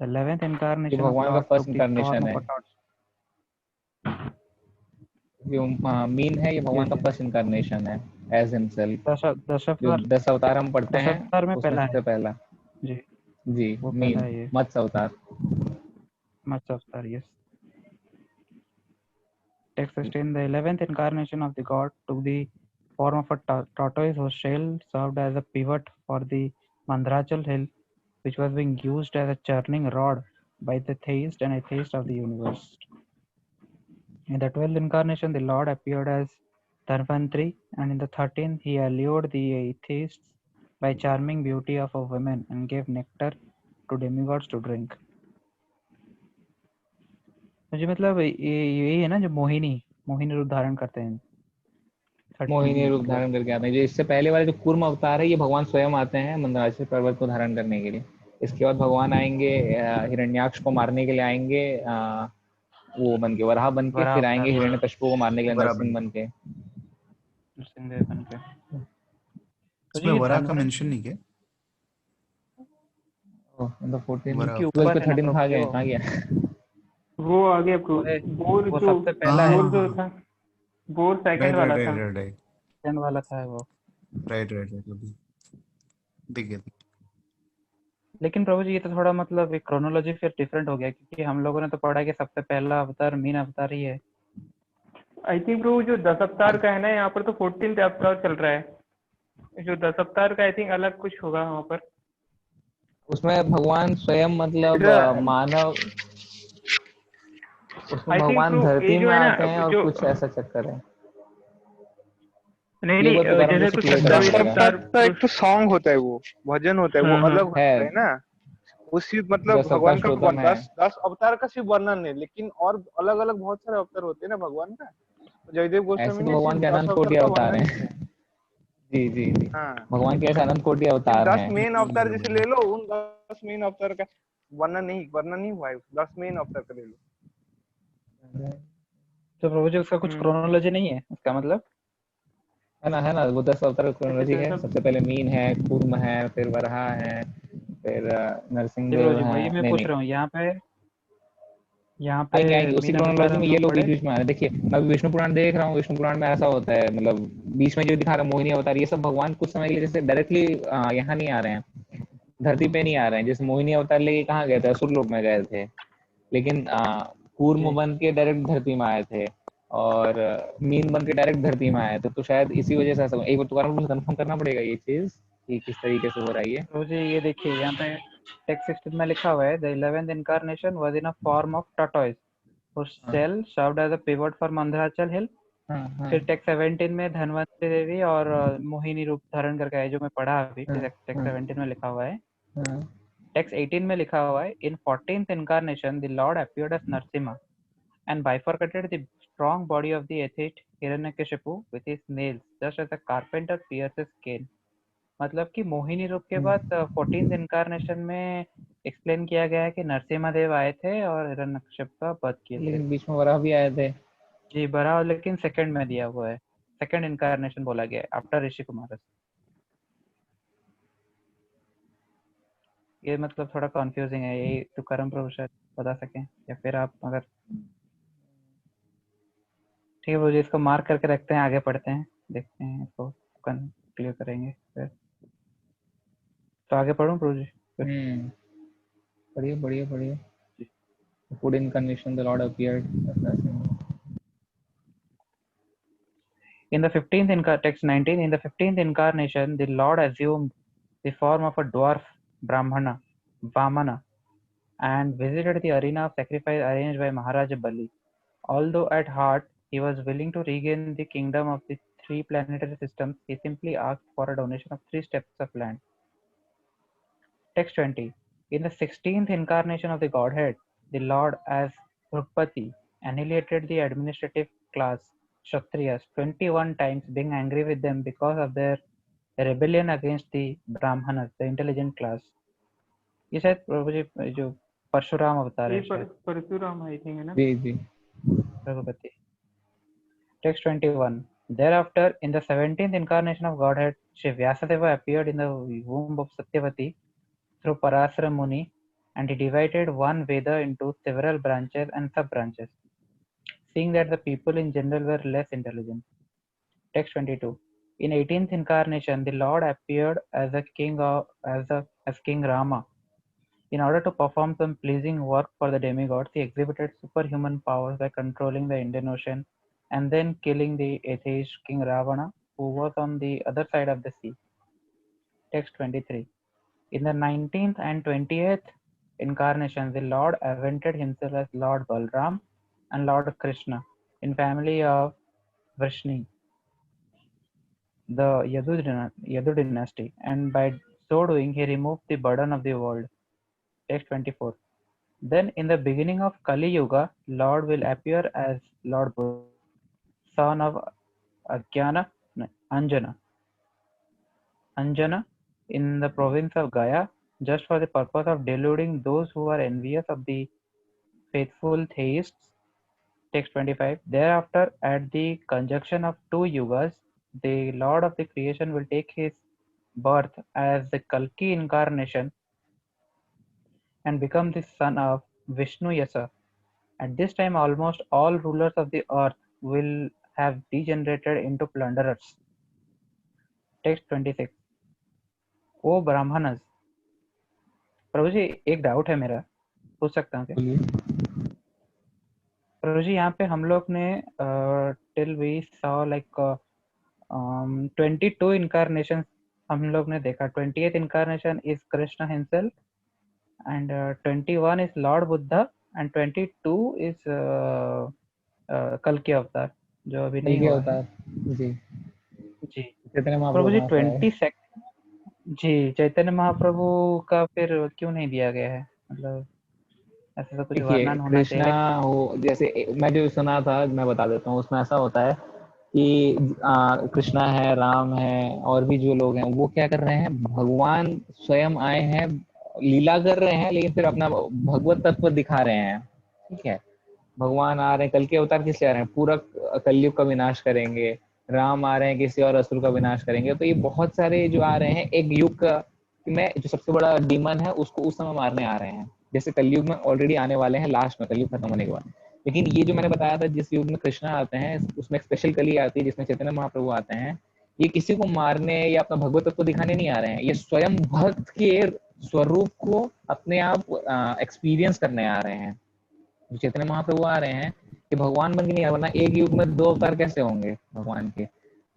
Speaker 3: The 11th
Speaker 1: ये
Speaker 3: incarnation of
Speaker 1: भगवान का
Speaker 3: Lord
Speaker 1: first
Speaker 3: took the form
Speaker 1: incarnation
Speaker 3: of
Speaker 1: है।
Speaker 3: a tortoise.
Speaker 1: जो mean है, ये भगवान
Speaker 3: Yes,
Speaker 1: का
Speaker 3: yes.
Speaker 1: First incarnation है एज हिमसेल्फ। जो
Speaker 3: दशावतार
Speaker 1: 10 अवतार हम पढ़ते हैं,
Speaker 3: दशावतार में
Speaker 1: उसमें
Speaker 3: पहला है
Speaker 1: सबसे पहला।
Speaker 3: जी,
Speaker 1: जी,
Speaker 3: वो पहला
Speaker 1: मीन
Speaker 3: है ये
Speaker 1: मत्स्य अवतार।
Speaker 3: मत्स्य अवतार। Yes. Text 16. The 11th incarnation of the god took the form of a tortoise whose shell served as a pivot for the Mandrachal hill, which was being used as a churning rod by the theist and atheist of the universe. In the 12th incarnation, the Lord appeared as Dharmantri, and in the 13th, he allured the atheists by charming beauty of a woman and gave nectar to demigods to drink. मुझे मतलब ये यही है ना जो मोहिनी रूप धारण करते हैं 13
Speaker 1: मोहिनी रूप
Speaker 3: मतलब।
Speaker 1: धारण करके आते हैं। जो इससे पहले वाले जो कूर्म अवतार है, ये भगवान स्वयं आते हैं मंदराचल पर्वत को धारण करने के लिए। इसके बाद भगवान आएंगे हिरण्याक्ष को मारने के लिए आएंगे, वो बन के, वराह बन के,
Speaker 3: वराह
Speaker 1: फिर
Speaker 3: अवतार
Speaker 1: आएंगे हिरण्यकशिपु को मारने के लिए
Speaker 2: बराबर।
Speaker 1: नरसिंह बन के।
Speaker 3: नरसिंहदेव बन के। तो जी
Speaker 2: इसमें
Speaker 3: ये
Speaker 2: वरा का
Speaker 3: धनवंतरि
Speaker 2: मेंशन नहीं किया।
Speaker 1: मतलब 14
Speaker 2: वरा
Speaker 3: इनके
Speaker 1: 12
Speaker 3: ऊपर
Speaker 1: पे
Speaker 3: है ना
Speaker 1: 13
Speaker 3: प्रभु
Speaker 1: कहाँ
Speaker 3: जो
Speaker 1: गया, कहाँ गया?
Speaker 4: वो आगे आपको
Speaker 3: वो सबसे पहला है
Speaker 4: बोर जो था, बोर सेकंड
Speaker 2: राइट
Speaker 4: वाला
Speaker 2: राइट
Speaker 4: था।
Speaker 2: राइट राइट
Speaker 3: सेकंड वाला था वो।
Speaker 2: राइट राइट राइट अभी दिख गया।
Speaker 3: लेकिन प्रभु जी ये तो थोड़ा मतलब एक क्रोनोलॉजी फिर डिफरेंट हो गया, क्योंकि हम लोगों ने तो पढ़ा कि सबसे पहला अवतार मीन अवतार ही है।
Speaker 4: आई थिंक ब्रो जो 10 अवतार का है ना, यहाँ पर तो 14th अवतार चल रहा है। जो 10 अवतार का आई थिंक अलग कुछ होगा वहाँ पर।
Speaker 1: उसमें भगवान स्वयं मतलब मानव, उसमें
Speaker 4: आई थिंक
Speaker 1: भगवान
Speaker 4: ब्रो ये
Speaker 1: धरती
Speaker 4: जो
Speaker 1: में
Speaker 4: है ना,
Speaker 1: आते हैं और
Speaker 4: जो
Speaker 1: कुछ ऐसा चक्कर है।
Speaker 4: नहीं
Speaker 1: ये
Speaker 4: नहीं
Speaker 1: बात तुकाराम जी
Speaker 4: जैसे
Speaker 1: से
Speaker 4: कुछ
Speaker 1: क्लियर
Speaker 5: दस
Speaker 1: करना
Speaker 4: 27
Speaker 1: पड़ेगा।
Speaker 5: अवतार
Speaker 4: अवतार
Speaker 5: का एक तो सॉन्ग होता है, वो भजन होता है, वो
Speaker 4: हाँ हाँ
Speaker 5: अलग
Speaker 1: है
Speaker 5: होता है ना। उसी मतलब
Speaker 1: 10 अवतार
Speaker 5: भगवान का
Speaker 1: श्रोतम है।
Speaker 5: 10 अवतार का सिर्फ वर्णन है, लेकिन और अलग अलग बहुत सारे अवतार होते हैं ना भगवान का। जयदेव गोस्वामी
Speaker 1: ऐसे तो
Speaker 5: ने
Speaker 1: भगवान
Speaker 5: सिर्फ
Speaker 1: के
Speaker 5: 10
Speaker 1: अनंत
Speaker 5: अवतार
Speaker 1: कोटि
Speaker 5: का
Speaker 1: अवतार
Speaker 5: वर्णन
Speaker 1: हैं।
Speaker 5: किया है।
Speaker 1: जी जी जी,
Speaker 5: हाँ,
Speaker 1: भगवान के ऐसे अनंत कोटि
Speaker 5: सिर्फ
Speaker 1: अवतार
Speaker 5: 10
Speaker 1: हैं।
Speaker 5: मेन अवतार जैसे ले लो, उन 10 मेन अवतार का वर्णन नहीं हुआ है, 10 मेन अवतार का ले लो।
Speaker 3: तो प्रभु जी उसका कुछ
Speaker 4: हम्म।
Speaker 3: क्रोनोलॉजी नहीं है उसका मतलब?
Speaker 1: है ना, वो 10 अवतार क्रोनोलॉजी
Speaker 4: अच्छा
Speaker 1: है।
Speaker 4: सब।
Speaker 1: सबसे पहले मीन है, कूर्म है, फिर वराह है, फिर नरसिंह
Speaker 3: जी प्रभु
Speaker 1: देव
Speaker 3: जी
Speaker 1: है।
Speaker 3: वही मैं
Speaker 1: नहीं
Speaker 3: पूछ
Speaker 1: नहीं,
Speaker 3: रहा हूँ, यहाँ पे
Speaker 1: आएंगे उसी
Speaker 3: मीन अवतार
Speaker 1: क्रोनोलॉजी में,
Speaker 3: हम
Speaker 1: ये
Speaker 3: लोग
Speaker 1: लोग बीच
Speaker 3: पढ़े।
Speaker 1: बीच में आ रहे हैं। देखिए मैं अभी विष्णु पुराण देख रहा हूँ, विष्णु पुराण में ऐसा होता है, मतलब बीच में जो दिखा रहा है मोहिनी अवतार, ये सब भगवान कुछ समय के लिए जैसे डायरेक्टली यहाँ नहीं आ रहे हैं, धरती पे नहीं आ रहे हैं। जैसे मोहिनी अवतार लेके कहाँ गए थे, असुर लोक में गए थे, लेकिन कूर्म
Speaker 3: जी
Speaker 1: बन के डायरेक्ट धरती में आए थे, और मीन बन के डायरेक्ट धरती में आए थे। तो शायद इसी वजह से ऐसा, एक बार दोबारा मुझे कंफर्म करना पड़ेगा ये चीज कि किस तरीके से हो रहा है ये।
Speaker 3: प्रभु जी ये देखिए यहाँ पे टेक्स्ट 16 में लिखा हुआ है, the 11th incarnation was in a form of tortoise whose
Speaker 1: हाँ
Speaker 3: shell served as a pivot for Mandarachal hill.
Speaker 1: हाँ हाँ
Speaker 3: फिर टेक्स्ट 17 में धनवंतरी देवी और मोहिनी रूप धारण करके आए, जो मैं पढ़ा अभी,
Speaker 1: हाँ
Speaker 3: टेक्स्ट
Speaker 1: हाँ
Speaker 3: 17 में लिखा हुआ है।
Speaker 1: हाँ
Speaker 3: टेक्स्ट 18 में लिखा हुआ है, इन 14th incarnation the Lord appeared as Narsimha and bifurcated the strong body of the atheist Hiranyakashipu with his nails just as a carpenter pierces cane। मतलब कि मोहिनी रूप के बाद 14th इनकारनेशन में एक्सप्लेन किया गया है कि नरसिम्हा देव आए थे और हिरण्यकश्यप का वध किए थे।
Speaker 1: लेकिन बीच में वराह भी आए थे।
Speaker 3: जी बरा, लेकिन सेकंड में दिया हुआ है, सेकंड इनकारनेशन बोला गया है आफ्टर ऋषि कुमार। ये मतलब थोड़ा कंफ्यूजिंग है, यही तो करम प्रभु शायद बता सकें, या फिर आप अगर ठीक है मुझे इसको मार्क करके रखते हैं, आगे पढ़ते हैं, देखते हैं इसको क्लियर करेंगे फिर। तो आगे पढ़ूं प्रभु जी फिर?
Speaker 1: हम्म, बढ़िया बढ़िया बढ़िया। Food incarnation, the Lord appeared.
Speaker 3: In the 15th text 19, in the 15th incarnation, the Lord assumed the form of a dwarf Brahmana, Vamana, and visited the arena of sacrifice arranged by Maharaja Bali. Although at heart he was willing to regain the kingdom of the three planetary systems, he simply asked for a donation of 3 steps of land. Text 20. In the 16th incarnation of the Godhead, the Lord as Drupadi annihilated the administrative class Kshatriyas 21 times, being angry with them because of their rebellion against the Brahmanas, the intelligent class. ये शायद प्रभु जी जो परशुराम अवतार
Speaker 4: ये
Speaker 3: है शायद,
Speaker 4: Parshuram I think है ना।
Speaker 1: जी जी।
Speaker 3: Raghupati. Text 21. Thereafter, in the 17th incarnation of Godhead, Shri Vyasadeva appeared in the womb of Satyavati through Parasara Muni, and he divided one Veda into several branches and sub-branches, seeing that the people in general were less intelligent. Text 22. In 18th incarnation, the Lord appeared as a king as King Rama. In order to perform some pleasing work for the demigods, he exhibited superhuman powers by controlling the Indian Ocean and then killing the atheist King Ravana, who was on the other side of the sea. Text 23. In the 19th and 20th incarnations, the Lord avenged himself as Lord Balram and Lord Krishna in family of Vrishni, the Yadu dynasty, and by so doing, he removed the burden of the world. Text 24. Then, in the beginning of Kali Yuga, Lord will appear as Lord Buddha, son of Anjana, in the province of Gaya, just for the purpose of deluding those who are envious of the faithful theists. Text 25. Thereafter, at the conjunction of two yugas, the Lord of the creation will take his birth as the Kalki incarnation and become the son of Vishnu Yasa. At this time, almost all rulers of the earth will have degenerated into plunderers. Text 26. O Brahmanas, प्रभु जी एक doubt है मेरा, पूछ सकता हूँ क्या?
Speaker 1: बोलिए।
Speaker 3: प्रभु जी यहाँ पे हम लोग ने till we saw like 22 incarnation हम लोग ने देखा। 28th incarnation is Krishna himself and 21 is lord Buddha and 22 is कल्कि अवतार जो अभी
Speaker 1: कल
Speaker 3: नहीं
Speaker 1: क्या
Speaker 3: हुआ
Speaker 1: होता
Speaker 3: है।
Speaker 1: है जी,
Speaker 3: जी
Speaker 1: चैतन्य
Speaker 3: प्रभु
Speaker 1: महाप्रभु
Speaker 3: जी
Speaker 1: कहाँ से आए?
Speaker 3: 20 जी चैतन्य महाप्रभु का फिर क्यों नहीं दिया गया है? मतलब ऐसा तो कुछ
Speaker 1: देखिए
Speaker 3: वर्णन होना चाहिए
Speaker 1: कृष्णा
Speaker 3: लाइक।
Speaker 1: हो, जैसे मैं जो सुना था मैं बता देता हूँ, उसमें ऐसा होता है कि कृष्णा है, राम है, और भी जो लोग हैं वो क्या कर रहे हैं, भगवान स्वयं आए हैं, लीला कर रहे हैं, लेकिन फिर अपना भगवत तत्व दिखा रहे हैं। ठीक है, भगवान आ रहे हैं, कल के अवतार किस लिए आ रहे हैं, पूरा कलयुग का विनाश करेंगे। राम आ रहे हैं, किसी और असुर का विनाश करेंगे। तो ये बहुत सारे जो आ रहे हैं एक युग का में जो सबसे बड़ा डीमन है उसको उस समय मारने आ रहे हैं। जैसे कलयुग में ऑलरेडी आने वाले हैं, लास्ट में कलयुग खत्म होने के बाद। लेकिन ये जो मैंने बताया था जिस युग में कृष्णा आते हैं उसमें एक स्पेशल कली आती है जिसमें चैतन्य महाप्रभु आते हैं। ये किसी को मारने या अपना भगवत तत्व दिखाने नहीं आ रहे हैं, ये स्वयं भक्त के स्वरूप को अपने आप एक्सपीरियंस करने आ रहे हैं। जो चैतन्य महाप्रभु आ रहे हैं कि भगवान बन के नहीं आ, वरना एक युग में दो अवतार कैसे होंगे भगवान के?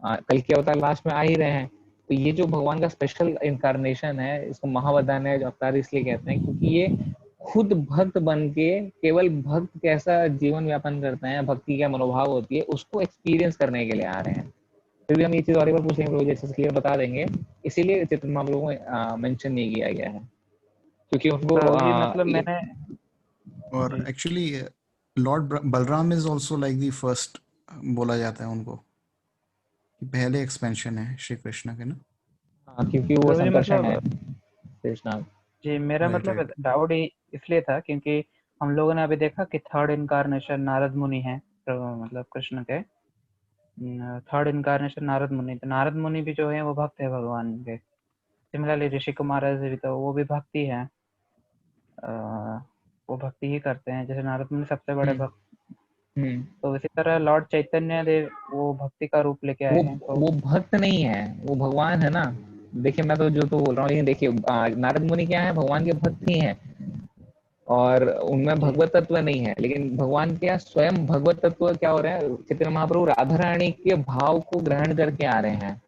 Speaker 1: कल के अवतार लास्ट में आ ही रहे हैं। तो ये जो भगवान का स्पेशल इनकारनेशन है, इसको महावदान है जो अवतार इसलिए कहते हैं क्योंकि ये खुद भक्त बन के केवल भक्त कैसा जीवन व्यापन करते हैं, भक्ति क्या मनोभाव होती है, उसको एक्सपीरियंस करने के लिए आ रहे हैं। फिर भी हम ये चीज और एक बार पूछेंगे, प्रभु जैसे क्लियर बता देंगे। इसीलिए चैतन्य महाप्रभु को मेंशन नहीं किया गया है क्योंकि उनको
Speaker 3: प्रभु जी मतलब मैंने
Speaker 2: और
Speaker 3: जी
Speaker 2: actually Lord Balaram is also like the first, बोला जाता है उनको कि पहले एक्सपेंशन है श्री कृष्ण के ना।
Speaker 1: क्योंकि वो
Speaker 3: प्रभु जी
Speaker 1: संकर्षण है
Speaker 3: मतलब
Speaker 1: कृष्णा।
Speaker 3: जी मेरा
Speaker 2: राइट
Speaker 3: मतलब
Speaker 2: राइट।
Speaker 3: डाउट इसलिए था क्योंकि हम लोगों ने अभी देखा कि थर्ड इनकारनेशन नारद मुनि है, तो मतलब कृष्ण के थर्ड इनकारनेशन नारद मुनि, तो नारद मुनि भी जो है वो भक्त है भगवान के। सिमिलरली ऋषि कुमार भी, तो वो भी भक्ति है, वो भक्ति ही करते हैं जैसे नारद मुनि सबसे बड़े
Speaker 1: हम्म
Speaker 3: भक्त।
Speaker 1: हम्म
Speaker 3: तो इसी तरह लॉर्ड चैतन्य देव वो भक्ति का रूप लेके आए
Speaker 1: वो
Speaker 3: हैं तो।
Speaker 1: वो भक्त नहीं है, वो भगवान है ना। देखिए मैं तो जो तो बोल रहा हूँ, लेकिन देखिए नारद मुनि क्या है, भगवान के भक्त ही हैं और उनमें
Speaker 3: जी
Speaker 1: भगवत तत्व नहीं है। लेकिन भगवान के यहाँ स्वयं भगवत तत्व क्या हो रहे हैं, चैतन्य महाप्रभु राधा रानी के भाव को ग्रहण करके आ रहे हैं।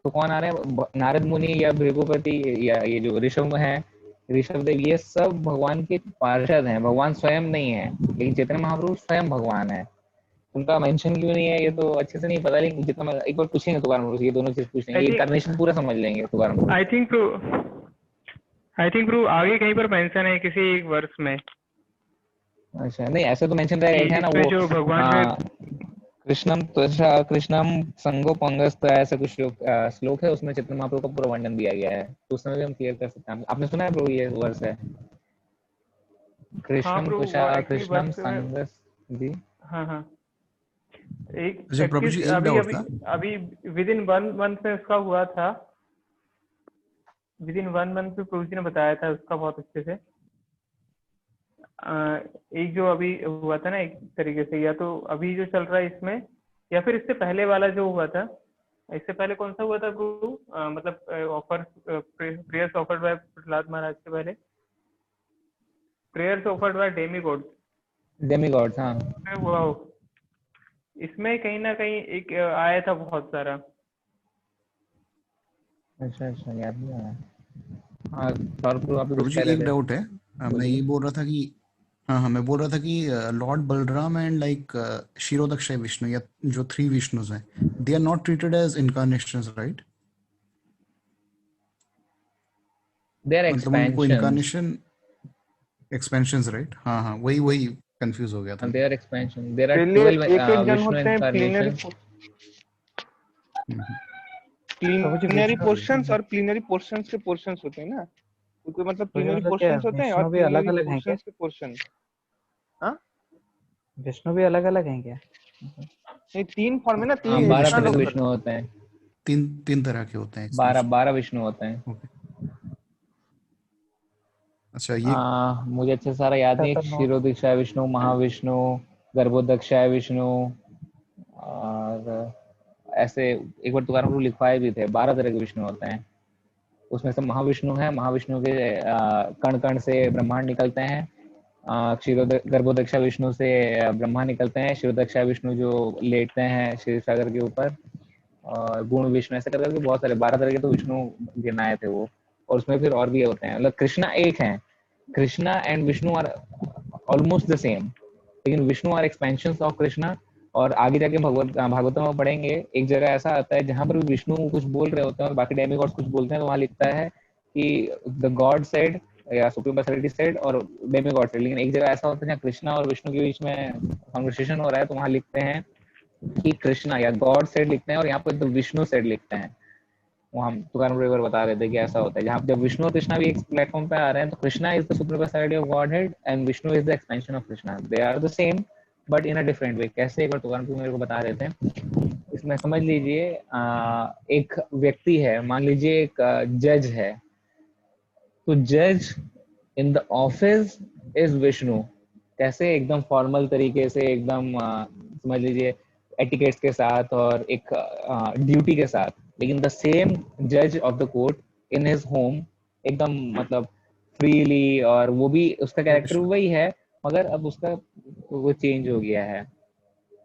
Speaker 1: तो कौन आ रहे हैं, नारद मुनि या भृगुपति या ये जो ऋषभ है, ऋषभ देव, ये सब भगवान के पार्षद हैं, भगवान स्वयं नहीं है। लेकिन चैतन्य महाप्रभु स्वयं भगवान है। उनका मेंशन क्यों नहीं है ये तो अच्छे से नहीं पता, लेकिन जितना मैं एक बार पूछेंगे तो ये दोनों चीज पूछ लेंगे,
Speaker 4: आई
Speaker 1: ये
Speaker 4: थिंक
Speaker 1: इंकारनेशन पूरा समझ लेंगे तो।
Speaker 4: I think I think bro आगे कहीं पर मेंशन है किसी एक वर्ष में
Speaker 1: अच्छा नहीं, ऐसे तो मेंशन
Speaker 4: कि
Speaker 1: रहेगा, है ना
Speaker 4: इसमें
Speaker 1: वो
Speaker 4: जो भगवान जो
Speaker 1: आ, कृष्णम त्वषा कृष्णम संगो पंगस्त, ऐसा कुछ श्लोक है, उसमें चैतन्य महाप्रभु का पूरा वर्णन दिया गया है, तो उसमें भी हम क्लियर कर सकते हैं। आपने सुना है प्रभु ये वर्ष है,
Speaker 4: हाँ
Speaker 1: कृष्णम
Speaker 4: ब्रो
Speaker 1: त्वषा
Speaker 4: एक्चुअली
Speaker 1: कृष्णम
Speaker 4: वर्ष में
Speaker 1: संगस जी।
Speaker 4: हाँ हाँ एक
Speaker 2: अच्छा प्रभु जी
Speaker 4: 21
Speaker 2: एक
Speaker 4: अभी
Speaker 2: डाउट
Speaker 4: अभी
Speaker 2: था।
Speaker 4: अभी विद इन 1 मंथ में उसका हुआ था, विद इन 1 मंथ में प्रभु जी ने बताया था उसका बहुत अच्छे से। एक जो अभी हुआ था ना एक तरीके से, या तो अभी जो चल रहा है इसमें या फिर इससे पहले वाला जो हुआ था, इससे पहले कौन सा हुआ था गुरु, मतलब offer prayers offered by Prahlad Maharaj के पहले, prayers offered by demi god
Speaker 1: demigods, हाँ।
Speaker 4: हुआ हो। इसमें कहीं ना कहीं एक आया था बहुत सारा।
Speaker 1: अच्छा अच्छा, याद नहीं आ रहा। हाँ और प्रभु आप
Speaker 2: प्रभु
Speaker 1: कुछ
Speaker 2: जी
Speaker 1: कह रहे
Speaker 2: एक
Speaker 1: थे,
Speaker 2: डाउट है, मैं
Speaker 1: बोलिए।
Speaker 2: ये बोल रहा था कि हाँ हाँ मैं बोल रहा था कि Lord Balaram and like Kshirodakshayi Vishnu या जो थ्री विष्णुज हैं, they are not treated as incarnations right?
Speaker 1: They are
Speaker 2: मतलब उनको
Speaker 1: एक्सपेंशंस,
Speaker 2: इनकारनेशन एक्सपेंशंस राइट? हाँ हाँ वही वही कंफ्यूज हो गया था मैं।
Speaker 1: They are expansion, there are
Speaker 5: चलिए
Speaker 1: 12
Speaker 5: एक एक जन
Speaker 1: विष्णु
Speaker 5: होते हैं plenary
Speaker 1: incarnation.
Speaker 2: Hmm.
Speaker 3: Prabhu ji
Speaker 5: plenary
Speaker 3: Vishnu
Speaker 5: portions और प्लीनरी पोर्शंस के पोर्शंस होते हैं ना, क्योंकि मतलब
Speaker 3: प्रभु जी
Speaker 5: प्लीनरी
Speaker 3: मतलब क्या
Speaker 5: पोर्शंस होते हैं और
Speaker 3: विष्णु भी अलग
Speaker 5: प्लीनरी
Speaker 3: अलग हैं क्या?
Speaker 5: पोर्शंस के पोर्शन। हाँ
Speaker 3: विष्णु भी अलग अलग हैं क्या?
Speaker 5: नहीं, 3 फॉर्म है ना,
Speaker 1: हाँ
Speaker 5: 3
Speaker 2: नहीं
Speaker 1: 12
Speaker 5: इतना
Speaker 2: विष्णु
Speaker 1: तरह
Speaker 2: तो
Speaker 1: के
Speaker 5: लोग
Speaker 1: विष्णु
Speaker 5: करते
Speaker 1: होते हैं,
Speaker 2: तीन तीन तरह के होते हैं
Speaker 1: 12
Speaker 2: एक्सपेंशन।
Speaker 1: 12 विष्णु होते हैं।
Speaker 2: ओके। अच्छा ये
Speaker 1: मुझे अच्छे से सारा याद नहीं,
Speaker 3: तो नो
Speaker 1: क्षीरोदीक्षाय विष्णु, महाविष्णु, गर्भोदक्षाय विष्णु, और ऐसे एक बार तुकार लिखवाए भी थे, 12 तरह के विष्णु होते हैं। उसमें से महाविष्णु है, महाविष्णु के कण कण से ब्रह्मांड निकलते हैं। गर्भोदक्षा विष्णु से ब्रह्मा निकलते हैं। शिरोदक्षा विष्णु जो लेटते हैं क्षीर सागर के ऊपर, और गुण विष्णु, ऐसे करके बहुत सारे 12 तरह के तो विष्णु गिनाए थे वो। और उसमें फिर और भी होते हैं, मतलब कृष्णा एक है, Krishna and Vishnu are almost the same, लेकिन Vishnu are expansion of Krishna. और आगे जाके भागवतम में पढ़ेंगे, एक जगह ऐसा आता है जहां पर विष्णु कुछ बोल रहे होते हैं और बाकी डेमी गॉड्स कुछ बोलते हैं, तो वहां लिखता है कि द गॉड सेड या सुप्रीम पर्सनैलिटी सेड और डेमी गॉड सेड। लेकिन एक जगह ऐसा होता है जहाँ कृष्णा और विष्णु के बीच में कॉन्वर्सेशन हो रहा है, तो वहां लिखते हैं कि कृष्णा या गॉड सेड लिखते हैं, और यहाँ पर तो विष्णु सेड लिखते हैं। वो हम तुकाराम रिवर बता रहे थे कि ऐसा होता है, जहाँ जब विष्णु और कृष्णा भी एक प्लेटफॉर्म पे आ रहे हैं, तो Krishna is the supreme personality of godhead and Vishnu is the expansion of Krishna. They are the same but in a different way. कैसे, एक बार तुकाराम मेरे को बता रहे थे। इसमें समझ लीजिए एक व्यक्ति है, मान लीजिए एक जज है, तो जज in the office is Vishnu. कैसे, एकदम फॉर्मल तरीके से, एकदम समझ लीजिए एटिकेट्स के साथ और एक ड्यूटी के साथ। लेकिन द सेम जज of the court in his home, एकदम मतलब फ्रीली, और वो भी उसका कैरेक्टर वही है, मगर अब उसका वो चेंज हो गया है,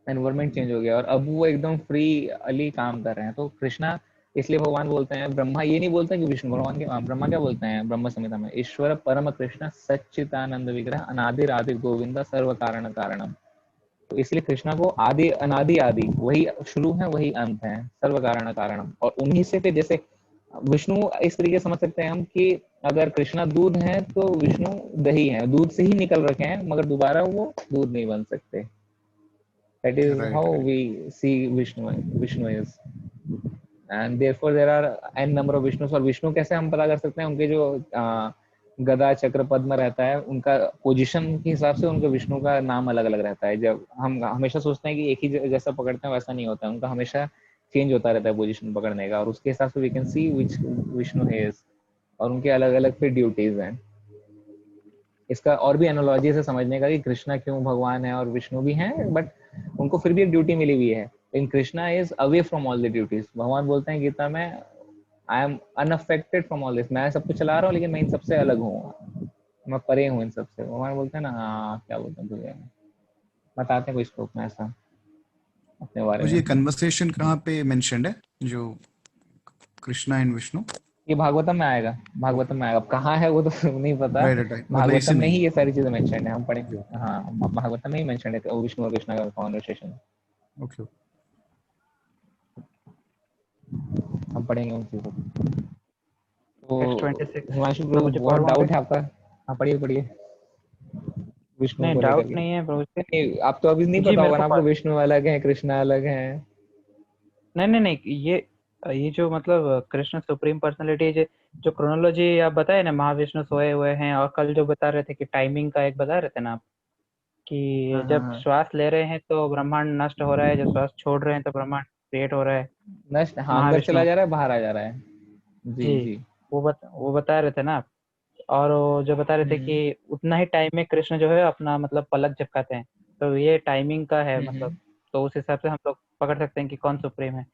Speaker 1: एनवायरमेंट चेंज हो गया, और अब वो एकदम फ्री अली काम कर रहे हैं। तो कृष्णा, इसलिए भगवान बोलते हैं, ब्रह्मा ये नहीं बोलते कि विष्णु, भगवान के ब्रह्मा क्या बोलते हैं ब्रह्म संहिता में, ईश्वर परम कृष्ण सच्चिदानंद विग्रह अनादिर आदि गोविंद सर्व कारण कारणम। तो इसलिए कृष्णा को आदि अनादि आदि, वही शुरू है वही अंत है, सर्व कारण कारणम। और उन्हीं से फिर जैसे विष्णु इस तरीके समझ सकते हैं हम कि अगर कृष्णा दूध है तो विष्णु दही है, दूध से ही निकल रखे हैं, मगर दोबारा वो दूध नहीं बन सकते। That is how
Speaker 2: Right.
Speaker 1: we see Vishnu. Vishnu is, and therefore there are n number of Vishnus। और विष्णु कैसे हम पता कर सकते हैं, उनके जो गदा चक्र पद्म रहता है, उनका पोजीशन के हिसाब से उनके विष्णु का नाम अलग अलग रहता है। जब हम हमेशा सोचते हैं कि एक ही जैसा पकड़ते हैं, वैसा नहीं होता है, उनका हमेशा चेंज होता रहता है पोजीशन पकड़ने का, और उसके हिसाब से we can see which Vishnu is, और उनके अलग अलग फिर ड्यूटीज हैं। इसका और भी एनोलॉजी से समझने का कि कृष्णा क्यों भगवान है और विष्णु भी हैं, बट उनको फिर भी एक ड्यूटी मिली हुई है। लेकिन Krishna is away from all the duties. भगवान बोलते हैं गीता में, I am unaffected from all this, मैं सब कुछ चला रहा हूँ लेकिन मैं इन सबसे अलग हूँ, मैं परे हूँ इन सबसे। भगवान बोलते हैं ना, हाँ क्या बोलते हैं तुझे, बताते हैं कोई श्लोक में ऐसा अपने बारे
Speaker 2: मुझे ये
Speaker 1: में।
Speaker 2: कन्वर्सेशन कहाँ पे मेंशन्ड है, जो कृष्णा एंड विष्णु?
Speaker 1: ये भागवतम में आएगा, भागवतम में आएगा। अब कहाँ है वो तो नहीं पता,
Speaker 2: राइट राइट, मतलब
Speaker 1: भागवतम
Speaker 2: इसी
Speaker 1: में
Speaker 2: में
Speaker 1: ही
Speaker 2: ही।
Speaker 1: ये सारी चीजें मेंशन है, हम पढ़ेंगे।
Speaker 2: ओके
Speaker 1: हाँ, भागवतम में ही मेंशन है विष्णु और कृष्णा का कॉन्वर्सेशन,
Speaker 2: ओके।
Speaker 1: हम पढ़ेंगे उन चीजों को।
Speaker 3: टेक्स्ट
Speaker 1: तो
Speaker 3: 26
Speaker 1: हिमांशु
Speaker 3: तो
Speaker 1: ब्रो
Speaker 3: मुझे
Speaker 1: बहुत
Speaker 3: पढ़वा
Speaker 1: डाउट
Speaker 3: दे।
Speaker 1: है आपका। हाँ पढ़िए पढ़िए, विष्णु
Speaker 3: नहीं,
Speaker 1: को लेकर
Speaker 3: डाउट
Speaker 1: के।
Speaker 3: नहीं है ब्रो।
Speaker 1: नहीं, आप तो अभी नहीं
Speaker 3: जी
Speaker 1: पता
Speaker 3: मेरे
Speaker 1: होगा
Speaker 3: को
Speaker 1: ना आपको, विष्णु अलग है कृष्णा अलग है।
Speaker 3: नहीं नहीं नहीं, ये जो मतलब कृष्ण सुप्रीम पर्सनालिटी, जो क्रोनोलॉजी आप बताए ना, महाविष्णु सोए हुए हैं, और कल जो बता रहे थे कि टाइमिंग का एक बता रहे थे ना आप, कि
Speaker 1: हाँ हाँ
Speaker 3: जब
Speaker 1: हाँ,
Speaker 3: श्वास ले रहे हैं तो ब्रह्मांड नष्ट हो रहा है, जब श्वास छोड़ रहे हैं तो ब्रह्मांड क्रिएट हो रहा है।
Speaker 1: नष्ट, हाँ अंदर चला
Speaker 3: महाविष्णु
Speaker 1: जा रहा है बाहर आ जा रहा है। जी
Speaker 3: जी,
Speaker 1: जी।
Speaker 3: वो बता रहे थे ना आप। और वो जो बता रहे थे
Speaker 1: हम्म
Speaker 3: कि उतना ही टाइम में कृष्ण जो है अपना मतलब पलक झपकाते हैं, तो ये टाइमिंग का है मतलब।
Speaker 1: हम्म।
Speaker 3: तो उस हिसाब से हम लोग पकड़ सकते हैं कि कौन सुप्रीम है।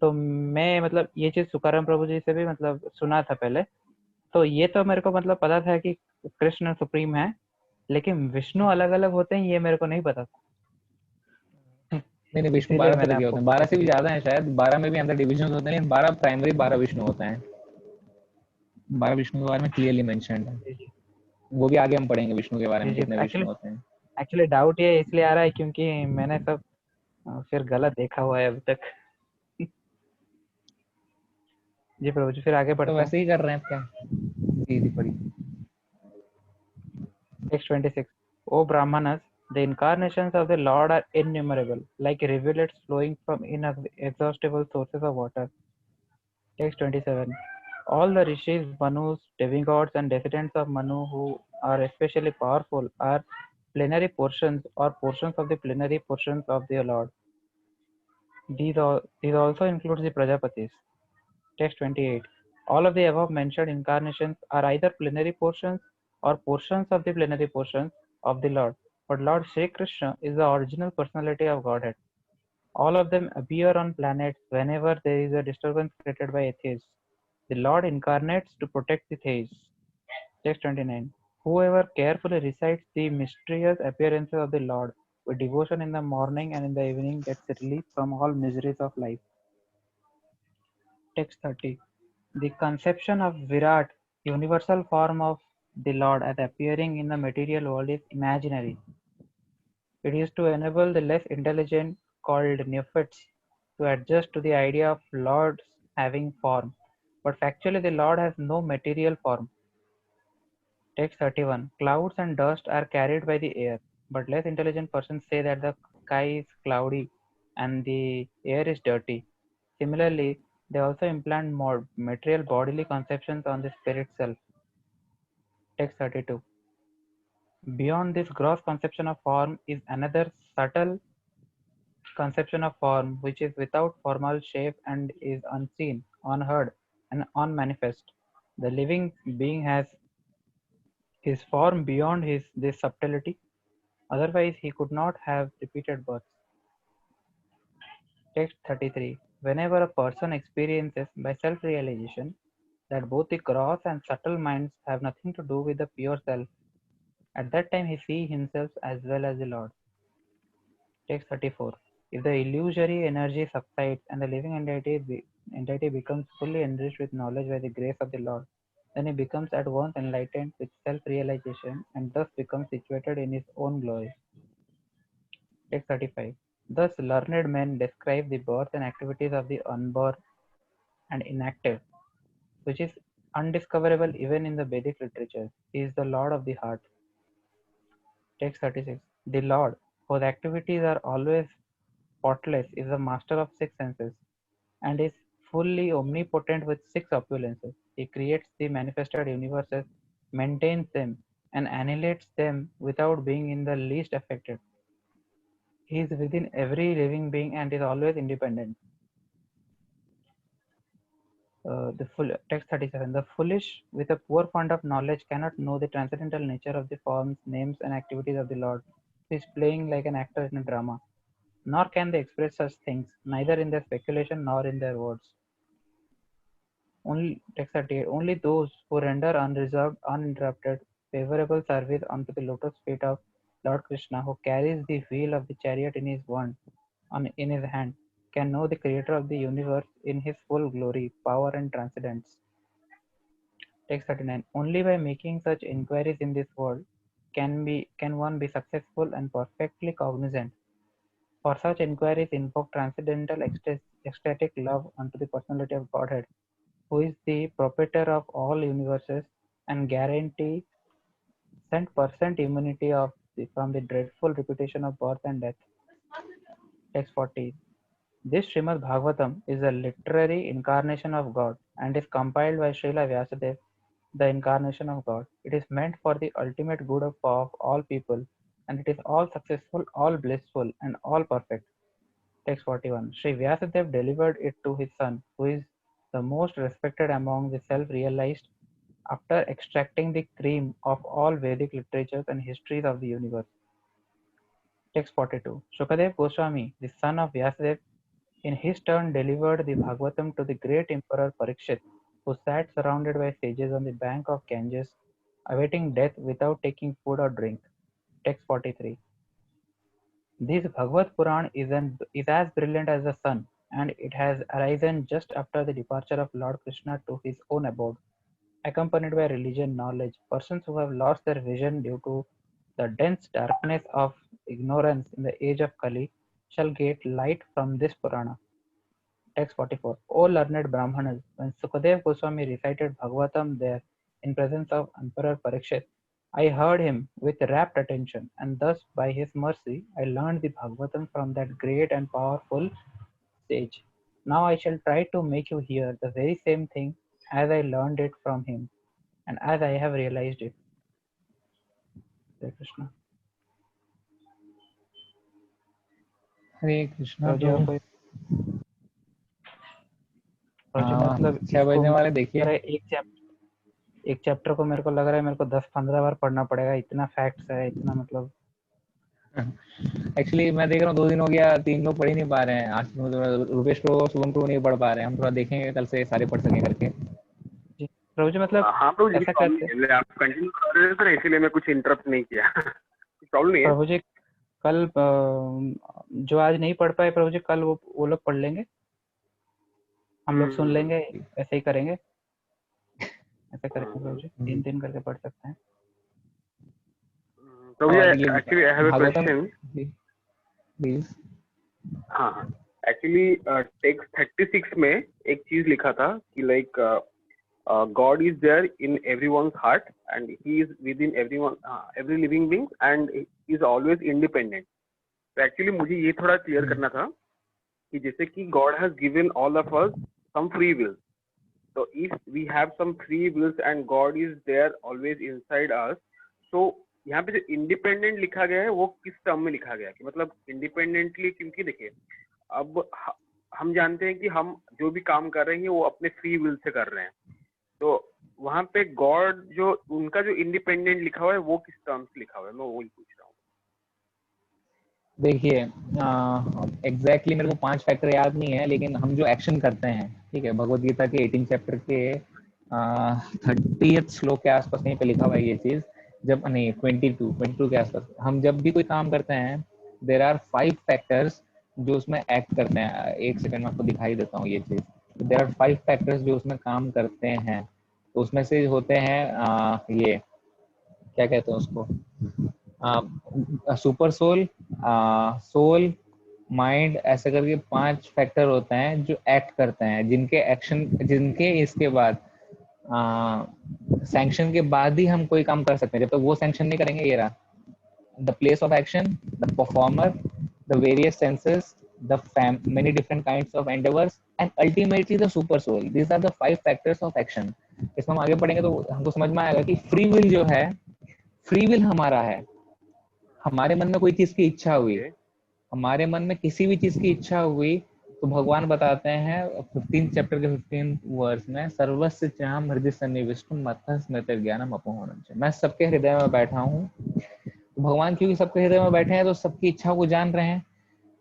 Speaker 3: तो मैं मतलब ये चीज सुकाराम प्रभु जी से भी मतलब सुना था पहले। तो ये तो मेरे को मतलब पता था कि कृष्ण सुप्रीम है, लेकिन विष्णु अलग अलग होते हैं ये मेरे को नहीं पता था।
Speaker 1: नहीं नहीं, विष्णु
Speaker 3: इसीलिए
Speaker 1: 12
Speaker 3: मैंने
Speaker 1: तरह के
Speaker 3: आपको
Speaker 1: होते हैं,
Speaker 3: पूछा
Speaker 1: 12 से
Speaker 3: कि
Speaker 1: भी ज्यादा है शायद, 12 में भी अंदर डिविजन होते हैं, लेकिन 12 प्राइमरी 12 विष्णु होते हैं। 12 विष्णु के बारे में क्लियरली मेंशन्ड है।
Speaker 3: जी जी
Speaker 1: वो भी आगे हम पढ़ेंगे विष्णु के बारे
Speaker 3: जी
Speaker 1: में,
Speaker 3: जी।
Speaker 1: कितने विष्णु
Speaker 3: एक्चुअली
Speaker 1: होते हैं।
Speaker 3: एक्चुअली डाउट ये इसलिए आ रहा है क्योंकि मैंने सब फिर गलत देखा हुआ है अभी तक। जी प्रभु जी, फिर आगे
Speaker 1: तो
Speaker 3: बढ़ते हैं।
Speaker 1: वैसे ही कर रहे हैं क्या। जी जी पढ़िए।
Speaker 3: Text 26. O Brahmanas, the incarnations of the Lord are innumerable, like rivulets flowing from inexhaustible sources of water. Text 27. All the rishis, manus, demigods, and descendants of Manu who are especially powerful are plenary portions or portions of the plenary portions of the Lord. These also includes the Prajapatis. Text 28. All of the above mentioned incarnations are either plenary portions or portions of the plenary portions of the Lord. But Lord Sri Krishna is the original personality of Godhead. All of them appear on planets whenever there is a disturbance created by atheists. The Lord incarnates to protect the theists. Text 29. Whoever carefully recites the mysterious appearances of the Lord with devotion in the morning and in the evening gets relief from all miseries of life. Text 30. The conception of Virat, universal form of the Lord as appearing in the material world, is imaginary. It is to enable the less intelligent, called neophytes, to adjust to the idea of Lord's having form. But factually, the Lord has no material form. Text 31. Clouds and dust are carried by the air, but less intelligent persons say that the sky is cloudy and the air is dirty. Similarly, they also implant more material bodily conceptions on the spirit self. Text 32. Beyond this gross conception of form is another subtle conception of form which is without formal shape and is unseen, unheard, and unmanifest. The living being has his form beyond this subtlety, otherwise he could not have repeated births. Text 33. Whenever a person experiences by self-realization that both the gross and subtle minds have nothing to do with the pure self, at that time he sees himself as well as the Lord. Text 34. If the illusory energy subsides and the living entity becomes fully enriched with knowledge by the grace of the Lord, then he becomes at once enlightened with self-realization and thus becomes situated in his own glory. Text 35. Thus learned men describe the birth and activities of the unborn and inactive, which is undiscoverable even in the Vedic literature. He is the Lord of the heart. Text 36. The Lord, whose activities are always spotless, is the master of six senses and is fully omnipotent with six opulences. He creates the manifested universes, maintains them, and annihilates them without being in the least affected. He is within every living being and is always independent. The full text 37. The foolish, with a poor fund of knowledge, cannot know the transcendental nature of the forms, names, and activities of the Lord, who is playing like an actor in a drama. Nor can they express such things, neither in their speculation nor in their words. Only text 38. Only those who render unreserved, uninterrupted, favorable service unto the lotus feet of Lord Krishna, who carries the wheel of the chariot in his in his hand, can know the creator of the universe in his full glory, power, and transcendence. Text 39. Only by making such inquiries in this world can one be successful and perfectly cognizant. For such inquiries invoke transcendental ecstatic love unto the personality of Godhead, who is the proprietor of all universes and guarantee % immunity from the dreadful repetition of birth and death. Text 40. This Srimad Bhagavatam is a literary incarnation of God and is compiled by Srila Vyasadeva, the incarnation of God. It is meant for the ultimate good of all people, and it is all successful, all blissful, and all perfect. Text 41. Sri Vyasadeva delivered it to his son, who is the most respected among the self-realized, after extracting the cream of all Vedic literatures and histories of the universe. Text 42. Shukadev Goswami, the son of Vyasadeva, in his turn delivered the Bhagavatam to the great Emperor Parikshit, who sat surrounded by sages on the bank of Ganges, awaiting death without taking food or drink. Text 43. This Bhagavad Puran is as brilliant as the sun, and it has arisen just after the departure of Lord Krishna to his own abode, accompanied by religion knowledge. Persons who have lost their vision due to the dense darkness of ignorance in the age of Kali shall get light from this Purana. Text 44. O learned Brahmanas, when Sukadev Goswami recited Bhagavatam there in presence of Emperor Parikshit, I heard him with rapt attention, and thus by his mercy I learned the Bhagavatam from that great and powerful sage. Now I shall try to make you hear the very same thing as I learned it from him, and as I have realized it. Hare Krishna.
Speaker 1: हरे कृष्णा।
Speaker 3: जी और कोई मतलब
Speaker 1: 6
Speaker 3: इसको
Speaker 1: बजने वाले देखिए।
Speaker 3: एक chapter को मेरे को लग रहा है मेरे को 10-15 बार पढ़ना पड़ेगा, इतना फैक्ट्स है, इतना मतलब
Speaker 1: एक्चुअली मैं देख रहा हूँ 2 दिन हो गया 3 लोग पढ़ ही नहीं पा रहे हैं। आज रुपेश प्रो शुभम प्रो नहीं पढ़ पा रहे हैं। हम थोड़ा देखेंगे कल से सारे पढ़ सकें करके।
Speaker 3: प्रभु जी मतलब
Speaker 5: हाँ प्रभु जी,
Speaker 3: ऐसा
Speaker 5: प्रॉब्लम
Speaker 3: करते
Speaker 5: नहीं है, आप कंटिन्यू कर रहे थे ना, इसीलिए मैं कुछ इंटरप्ट नहीं किया। प्रॉब्लम नहीं है।
Speaker 3: प्रभु जी, कल जो आज नहीं पढ़ पाए प्रभु जी, कल वो लोग पढ़ लेंगे, हम लोग सुन लेंगे, ऐसे ही करेंगे, ऐसा करेंगे प्रभु जी, 3 करके पढ़ सकते हैं।
Speaker 5: प्रभु जी,
Speaker 1: और ये
Speaker 5: actually I have a
Speaker 1: Bhagavatam
Speaker 5: question.
Speaker 1: Please.
Speaker 5: हाँ हाँ, एक्चुअली टेक्स्ट 36 में एक चीज लिखा था कि like God is there in everyone's heart and he is within every living being and he is always independent. तो एक्चुअली मुझे ये थोड़ा क्लियर करना था कि जैसे कि God has given all of us some free will. So if we have some free wills and God is there always inside us, so यहाँ पे जो इंडिपेंडेंट लिखा गया है वो किस टर्म में लिखा गया है? कि मतलब इंडिपेंडेंटली, क्योंकि देखिए अब हम जानते हैं कि हम जो भी काम कर रहे हैं वो अपने फ्री विल से कर रहे हैं, तो वहां पे गॉड जो उनका जो इंडिपेंडेंट लिखा हुआ है वो किस टर्म से लिखा हुआ है, मैं वही पूछ रहा हूँ।
Speaker 1: देखिए एग्जैक्टली मेरे को 5 फैक्टर याद नहीं है, लेकिन हम जो एक्शन करते हैं, ठीक है, भगवत गीता के 18 चैप्टर के 30th श्लोक के आसपास कहीं पे लिखा हुआ है ये चीज। जब नहीं 22 के आसपास हम जब भी कोई काम करते हैं, देर आर 5 फैक्टर्स जो उसमें एक्ट करते हैं। एक सेकंड में आपको दिखाई देता हूँ ये चीज। देर आर 5 फैक्टर्स जो उसमें काम करते हैं, तो उसमें से होते हैं ये क्या कहते हैं उसको, सुपर सोल, सोल, माइंड, ऐसे करके 5 फैक्टर होते हैं जो एक्ट करते हैं, जिनके इसके बाद सैंक्शन के बाद ही हम कोई काम कर सकते हैं। जब तक वो सैंक्शन नहीं करेंगे, ये रहा the place of action, the performer, the various senses, the many different kinds of endeavors and ultimately the super soul. These are the 5 factors of action. इसमें हम आगे पढ़ेंगे तो हमको समझ में आएगा कि फ्री विल जो है, फ्री विल हमारा है। हमारे मन में कोई चीज की इच्छा हुई, हमारे मन में किसी भी चीज की इच्छा हुई, तो भगवान बताते हैं 15 चैप्टर के 15 वर्स में, सर्वस्य चाहम हृदय सन्निविष्टम मत्तः स्मृति ज्ञानम अपहरणम च। मैं सबके हृदय में बैठा हूँ। तो भगवान क्योंकि सबके हृदय में बैठे हैं तो सबकी इच्छाओं को जान रहे हैं।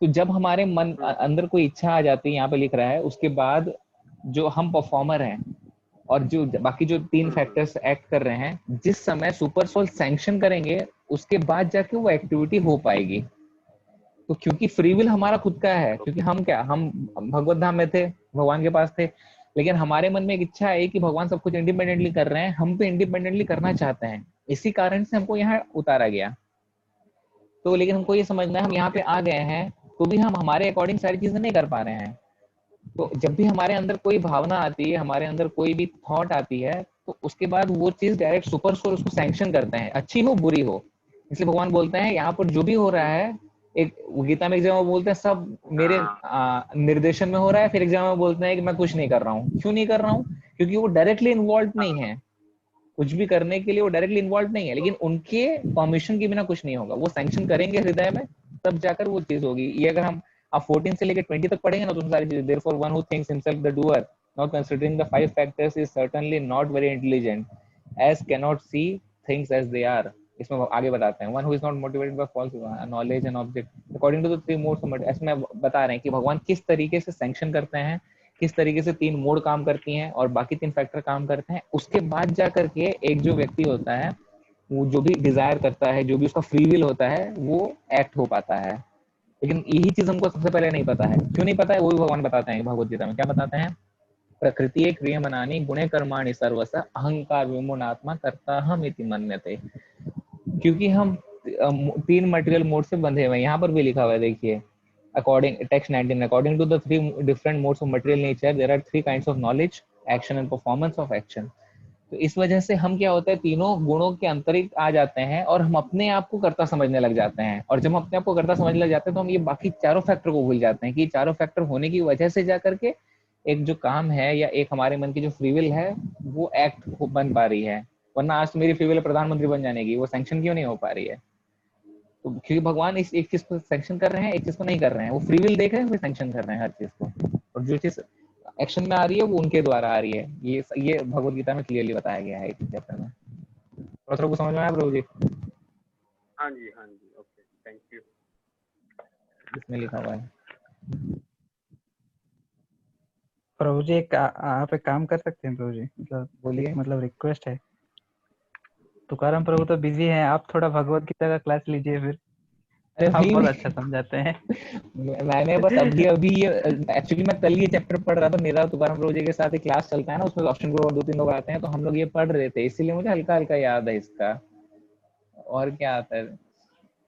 Speaker 1: तो जब हमारे मन अंदर कोई इच्छा आ जाती है, यहाँ पे लिख रहा है, उसके बाद जो हम परफॉर्मर हैं और जो बाकी जो 3 फैक्टर्स एक्ट कर रहे हैं, जिस समय सुपर सोल सैंक्शन करेंगे उसके बाद जाके वो एक्टिविटी हो पाएगी। तो क्योंकि फ्री विल हमारा खुद का है, क्योंकि हम भगवत धाम में थे, भगवान के पास थे, लेकिन हमारे मन में एक इच्छा है कि भगवान सब कुछ इंडिपेंडेंटली कर रहे हैं, हम भी इंडिपेंडेंटली करना चाहते हैं, इसी कारण से हमको यहाँ उतारा गया। तो लेकिन हमको ये समझना है, हम यहाँ पे आ गए हैं तो भी हम हमारे अकॉर्डिंग सारी चीजें नहीं कर पा रहे हैं। तो जब भी हमारे अंदर कोई भावना आती है, हमारे अंदर कोई भी थॉट आती है, तो उसके बाद वो चीज डायरेक्ट सुपर सोल उसको सैंक्शन करते हैं, अच्छी हो बुरी हो। इसलिए भगवान बोलते हैं यहाँ पर जो भी हो रहा है, एक गीता में एक जगह बोलते हैं सब मेरे निर्देशन में हो रहा है, फिर एक जगह में बोलते हैं कि मैं कुछ नहीं कर रहा हूँ। क्यों नहीं कर रहा हूँ? क्योंकि वो डायरेक्टली इन्वॉल्व नहीं है, कुछ भी करने के लिए वो डायरेक्टली इन्वॉल्व नहीं है, लेकिन उनके परमिशन के बिना कुछ नहीं होगा। वो सैंक्शन करेंगे हृदय में, तब जाकर वो चीज होगी। ये अगर हम आप 14 से लेकर 20 तक पढ़ेंगे ना, तो सारी चीजें, therefore one who thinks himself the doer not considering the 5 factors is certainly not very intelligent as can not see things as they are. इसमें आगे बताते हैं, one who is not motivated by false knowledge and object according to the 3 modes of motivation. इसमें बता रहे हैं कि भगवान किस तरीके से सैंक्शन करते हैं, किस तरीके से 3 मोड काम करती हैं और बाकी 3 फैक्टर काम करते हैं। उसके बाद जाकर के एक जो व्यक्ति होता है, वो जो भी डिजायर करता है, जो भी उसका फ्री विल होता है, वो एक्ट हो पाता है। लेकिन यही चीज हमको सबसे पहले नहीं पता है। क्यों नहीं पता है? वो भी भगवान बताते हैं भगवत गीता में। क्या बताते हैं? प्रकृति क्रियमाणानि गुणे कर्माणि सर्वस्य अहंकार विमूढ़ात्मा कर्ता हम इति मन्यते। क्योंकि हम 3 मटेरियल मोड से बंधे हुए हैं। यहाँ पर भी लिखा हुआ है, देखिए, according text 19, according to the 3 different modes of material nature there are 3 kinds of knowledge, action and performance of action. तो इस वजह से हम क्या होता है, तीनों गुणों के अंतरिक्त आ जाते हैं और हम अपने आप को कर्ता समझने लग जाते हैं। और जब हम अपने आप को कर्ता समझने लग जाते हैं तो हम ये बाकी चारों फैक्टर को भूल जाते हैं कि चारों फैक्टर होने की वजह से जाकर के एक जो काम है या एक हमारे मन की जो फ्री विल है वो एक्ट बन पा रही है। वरना आज तो मेरी फ्री विल प्रधानमंत्री बन जाने की, वो सैंक्शन क्यों नहीं हो पा रही है? तो क्योंकि भगवान इस एक चीज को सैंक्शन कर रहे हैं, एक चीज को नहीं कर रहे हैं। वो फ्री विल देख रहे हैं, फिर सैंक्शन कर रहे हैं हर चीज को, और जो चीज एक्शन में आ रही है वो उनके द्वारा आ रही है। ये भगवत गीता में क्लियरली बताया गया है इस चैप्टर में। थोड़ा को समझ में आया प्रभु जी?
Speaker 5: हाँ जी, ओके, थैंक यू।
Speaker 1: इसमें लिखा हुआ है।
Speaker 3: प्रभु जी आप एक काम कर सकते हैं प्रभु जी, मतलब
Speaker 1: बोलिए।
Speaker 3: मतलब रिक्वेस्ट है। तुकाराम प्रभु तो बिजी हैं, आप थोड़ा भगवत गीता का क्लास लीजिए फिर।
Speaker 1: अरे
Speaker 3: आप
Speaker 1: भाई
Speaker 3: बहुत अच्छा समझाते हैं।
Speaker 1: मैंने बस अभी अभी ये एक्चुअली मैं कल ये चैप्टर पढ़ रहा था, मेरा तुकाराम प्रभु जी के साथ एक क्लास चलता है ना, उसमें रोशन गुरु और 2-3 लोग आते हैं, तो हम लोग ये पढ़ रहे थे, इसीलिए मुझे हल्का हल्का याद है इसका। और क्या आता है,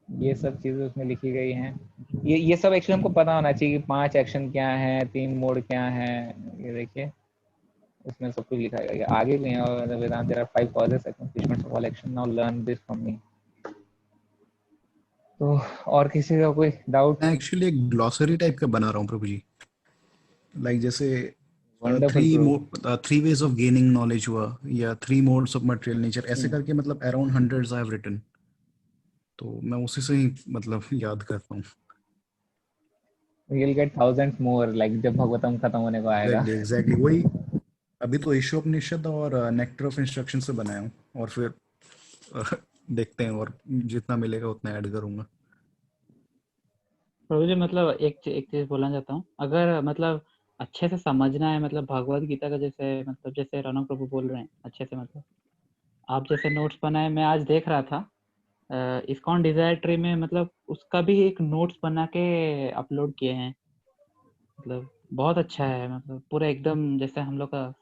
Speaker 1: ये सब चीजें उसमें लिखी गई हैं। ये सब एक्चुअली हमको पता होना चाहिए कि 5 एक्शन क्या है, 3 मोड क्या है। ये देखिए इसमें सब कुछ लिखा गया है। आगे भी है, और वेदांत there are 5 causes accomplishments of all action, now learn this from me। तो और किसी का कोई डाउट?
Speaker 2: मैं एक्चुअली एक ग्लॉसरी टाइप का बना रहा हूँ प्रभु जी, लाइक जैसे
Speaker 1: wonderful Prabhu.
Speaker 2: Three ways of gaining knowledge हुआ, या three modes of material nature, ऐसे करके मतलब around hundreds I have written. तो मैं उसी से ही मतलब याद करता हूँ।
Speaker 1: You'll get thousands more, like जब भगवतम खत्म होने को आएगा।
Speaker 2: एग्जैक्टली एग्जैक्टली वही। अभी तो ईशोपनिषद और नेक्टर ऑफ इंस्ट्रक्शन से बनाया हूँ, और फिर अ, देखते हैं, और जितना मिलेगा उतना ऐड करूंगा।
Speaker 3: प्रभु जी मतलब एक चीज बोलना चाहता हूँ, अगर मतलब अच्छे से समझना है, मतलब भगवत गीता का, जैसे मतलब जैसे राणा प्रभु बोल रहे हैं अच्छे से, मतलब आप जैसे नोट्स बनाए, मैं आज देख रहा था इस्कॉन डिजायर ट्री में, मतलब उसका भी एक नोट्स बना के अपलोड किए हैं। मतलब बहुत अच्छा है, मतलब पूरा एकदम जैसे हम लोग का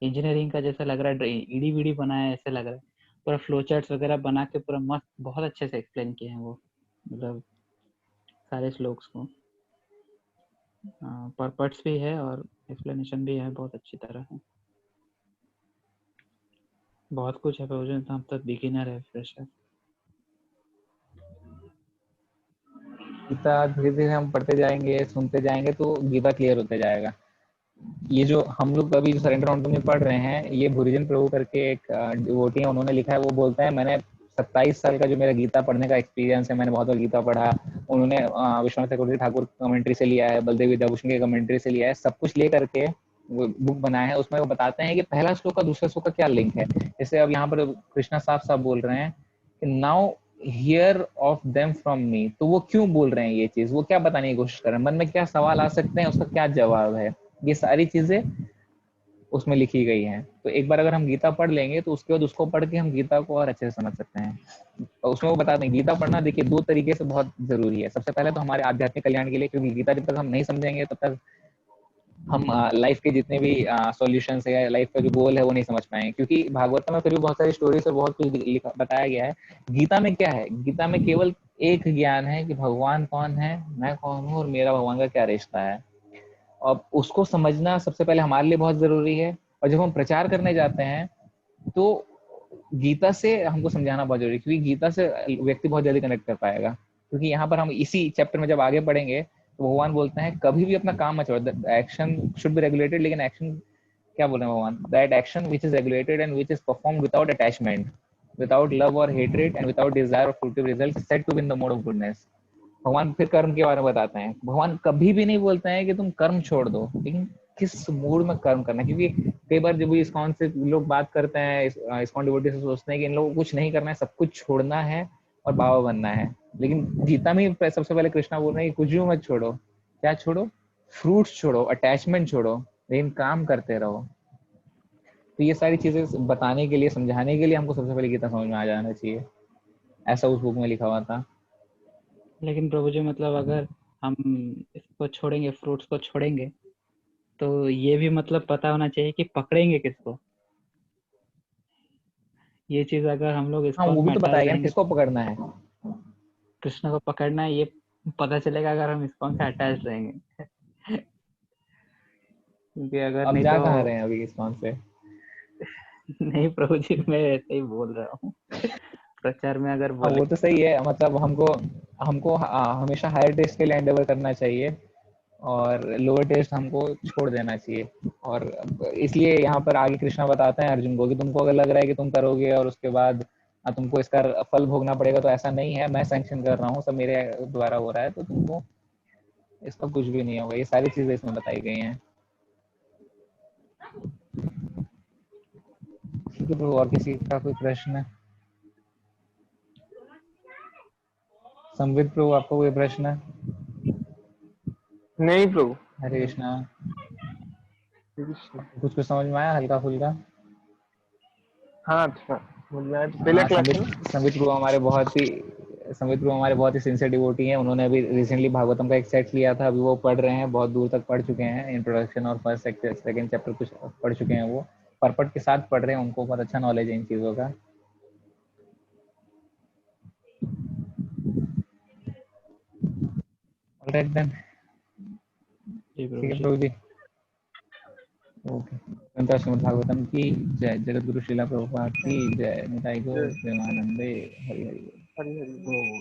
Speaker 3: इंजीनियरिंग का जैसा लग रहा है, ईडी वीडी बनाया है ऐसे लग रहा है। पूरा फ्लो चार्ट्स वगैरह बना के पूरा मस्त बहुत अच्छे से एक्सप्लेन किए हैं वो, मतलब सारे श्लोक्स को। पर्पट्स भी है और एक्सप्लेनेशन भी है, बहुत अच्छी तरह है। बहुत कुछ है प्रभु जी, हम तक बिगिनर है, फ्रेशर।
Speaker 1: गीता धीरे धीरे हम पढ़ते जाएंगे, सुनते जाएंगे, तो गीता क्लियर होते जाएगा। ये जो हम लोग अभी जो सरेंडर ऑन में पढ़ रहे हैं, ये भुरिजन प्रभु करके एक डिवोटी है, उन्होंने लिखा है। वो बोलता है मैंने 27 साल का जो मेरा गीता पढ़ने का एक्सपीरियंस है, मैंने बहुत बार गीता पढ़ा। उन्होंने विश्वनाथ चक्रवर्ती ठाकुर कमेंट्री से लिया है, बलदेव विद्याभूषण के कमेंट्री से लिया है, सब कुछ ले करके वो बुक बनाया है। उसमें वो बताते हैं कि पहला श्लोक का दूसरे श्लोक का क्या लिंक है। जैसे अब यहाँ पर कृष्णा साफ साफ बोल रहे हैं कि now here of them from me, तो वो क्यों बोल रहे हैं ये चीज, वो क्या बताने की कोशिश कर रहे हैं, मन में क्या सवाल आ सकते हैं, उसका क्या जवाब है, ये सारी चीजें उसमें लिखी गई हैं। तो एक बार अगर हम गीता पढ़ लेंगे, तो उसके बाद उसको पढ़ के हम गीता को और अच्छे से समझ सकते हैं। और उसमें वो बताते हैं गीता पढ़ना देखिए 2 तरीके से बहुत जरूरी है। सबसे पहले तो हमारे आध्यात्मिक कल्याण के लिए, क्योंकि गीता जब तक हम नहीं समझेंगे तब तक हम लाइफ के जितने भी सॉल्यूशंस है या लाइफ का जो गोल है वो नहीं समझ पाएंगे। क्योंकि भागवत में फिर भी बहुत सारी स्टोरीज और बहुत कुछ बताया गया है। गीता में क्या है, गीता में केवल एक ज्ञान है कि भगवान कौन है, मैं कौन हूँ, और मेरा भगवान का क्या रिश्ता है। और उसको समझना सबसे पहले हमारे लिए बहुत जरूरी है। और जब हम प्रचार करने जाते हैं, तो गीता से हमको समझाना बहुत जरूरी है, क्योंकि गीता से व्यक्ति बहुत जल्दी कनेक्ट कर पाएगा। क्योंकि यहाँ पर हम इसी चैप्टर में जब आगे पढ़ेंगे, तो भगवान बोलते हैं कभी भी अपना काम मत छोड़ो, एक्शन शुड बी रेगुलेटेड। लेकिन एक्शन क्या बोल रहे हैं भगवान, that action which is regulated and which is perform without attachment, without love और hatred, and without desire of fruitive result, set to win the mode of goodness. भगवान फिर कर्म के बारे में बताते हैं। भगवान कभी भी नहीं बोलते हैं कि तुम कर्म छोड़ दो, लेकिन किस मूड में कर्म करना है। क्योंकि कई बार जब इस्कॉन से लोग बात करते हैं, इस्कॉन डिवोटी से सोचते हैं कि इन लोगों को कुछ नहीं करना है, सब कुछ छोड़ना है और बाबा बनना है। लेकिन गीता में सबसे पहले कृष्णा बोल रहे हैं कि कुछ भी मत छोड़ो। क्या छोड़ो? फ्रूट्स छोड़ो, अटैचमेंट छोड़ो, लेकिन काम करते रहो। तो ये सारी चीजें बताने के लिए, समझाने के लिए हमको सबसे पहले गीता समझ में आ जाना चाहिए। ऐसा उस बुक में लिखा हुआ था।
Speaker 3: लेकिन प्रभु जी मतलब अगर हम इसको छोड़ेंगे, फ्रूट्स को छोड़ेंगे, तो ये भी मतलब पता होना चाहिए कि पकड़ेंगे किसको। ये चीज अगर हम लोग
Speaker 1: हाँ,
Speaker 3: इस्कॉन
Speaker 1: वो भी
Speaker 3: में
Speaker 1: तो
Speaker 3: अटैच
Speaker 1: बताएगा ना
Speaker 3: रहेंगे,
Speaker 1: किसको पकड़ना है।
Speaker 3: कृष्ण को पकड़ना है, ये पता चलेगा अगर हम इस्कॉन से अटैच रहेंगे। क्योंकि अगर
Speaker 1: अब
Speaker 3: नहीं
Speaker 1: जा
Speaker 3: तो
Speaker 1: कहाँ रहे हैं अभी इस्कॉन से?
Speaker 3: नहीं प्रभु जी, मैं ऐसे ही बोल रहा हूँ। प्रचार में अगर
Speaker 1: हाँ,
Speaker 3: बोले
Speaker 1: वो तो सही है। मतलब हमको हमको हमेशा हायर टेस्ट के लिए एंडेवर करना चाहिए, और लोअर टेस्ट हमको छोड़ देना चाहिए। और इसलिए यहाँ पर आगे कृष्णा बताते हैं अर्जुन को कि तुमको अगर लग रहा है कि तुम करोगे और उसके बाद तुमको इसका फल भोगना पड़ेगा, तो ऐसा नहीं है। मैं सैंक्शन कर रहा हूँ, सब मेरे द्वारा हो रहा है, तो तुमको इसका कुछ भी नहीं होगा। ये सारी चीजें इसमें बताई गई हैं। ठीक है, तो और किसी का कोई प्रश्न है? संवित प्रभु, आपका कोई प्रश्न है?
Speaker 4: नहीं प्रभु।
Speaker 1: हरे कृष्णा।
Speaker 6: कृष्ण।
Speaker 1: कुछ कुछ समझ में आया हल्का फुल्का?
Speaker 6: हाँ अच्छा, समझ में आया। तो पहला
Speaker 1: हाँ,
Speaker 6: क्लास है ना?
Speaker 1: संबित प्रभु हमारे बहुत ही सिंसियर डिवोटी हैं। उन्होंने अभी रिसेंटली भागवतम का एक सेट लिया था, अभी वो पढ़ रहे हैं, बहुत दूर तक पढ़ चुके हैं, इंट्रोडक्शन और फर्स्ट सेकंड चैप्टर कुछ पढ़ चुके हैं, वो परपट के साथ पढ़ रहे हैं, उनको बहुत अच्छा नॉलेज है इन चीजों का। ऑलराइट देन, ठीक है प्रभु जी। ओके, संतोष श्रीमद् भागवतम की जय, जगत गुरु श्रीला प्रभुपाद की जय, निताई गौर प्रेमानंदे, हरि हरि बोल।
Speaker 6: हरि हरि बोल।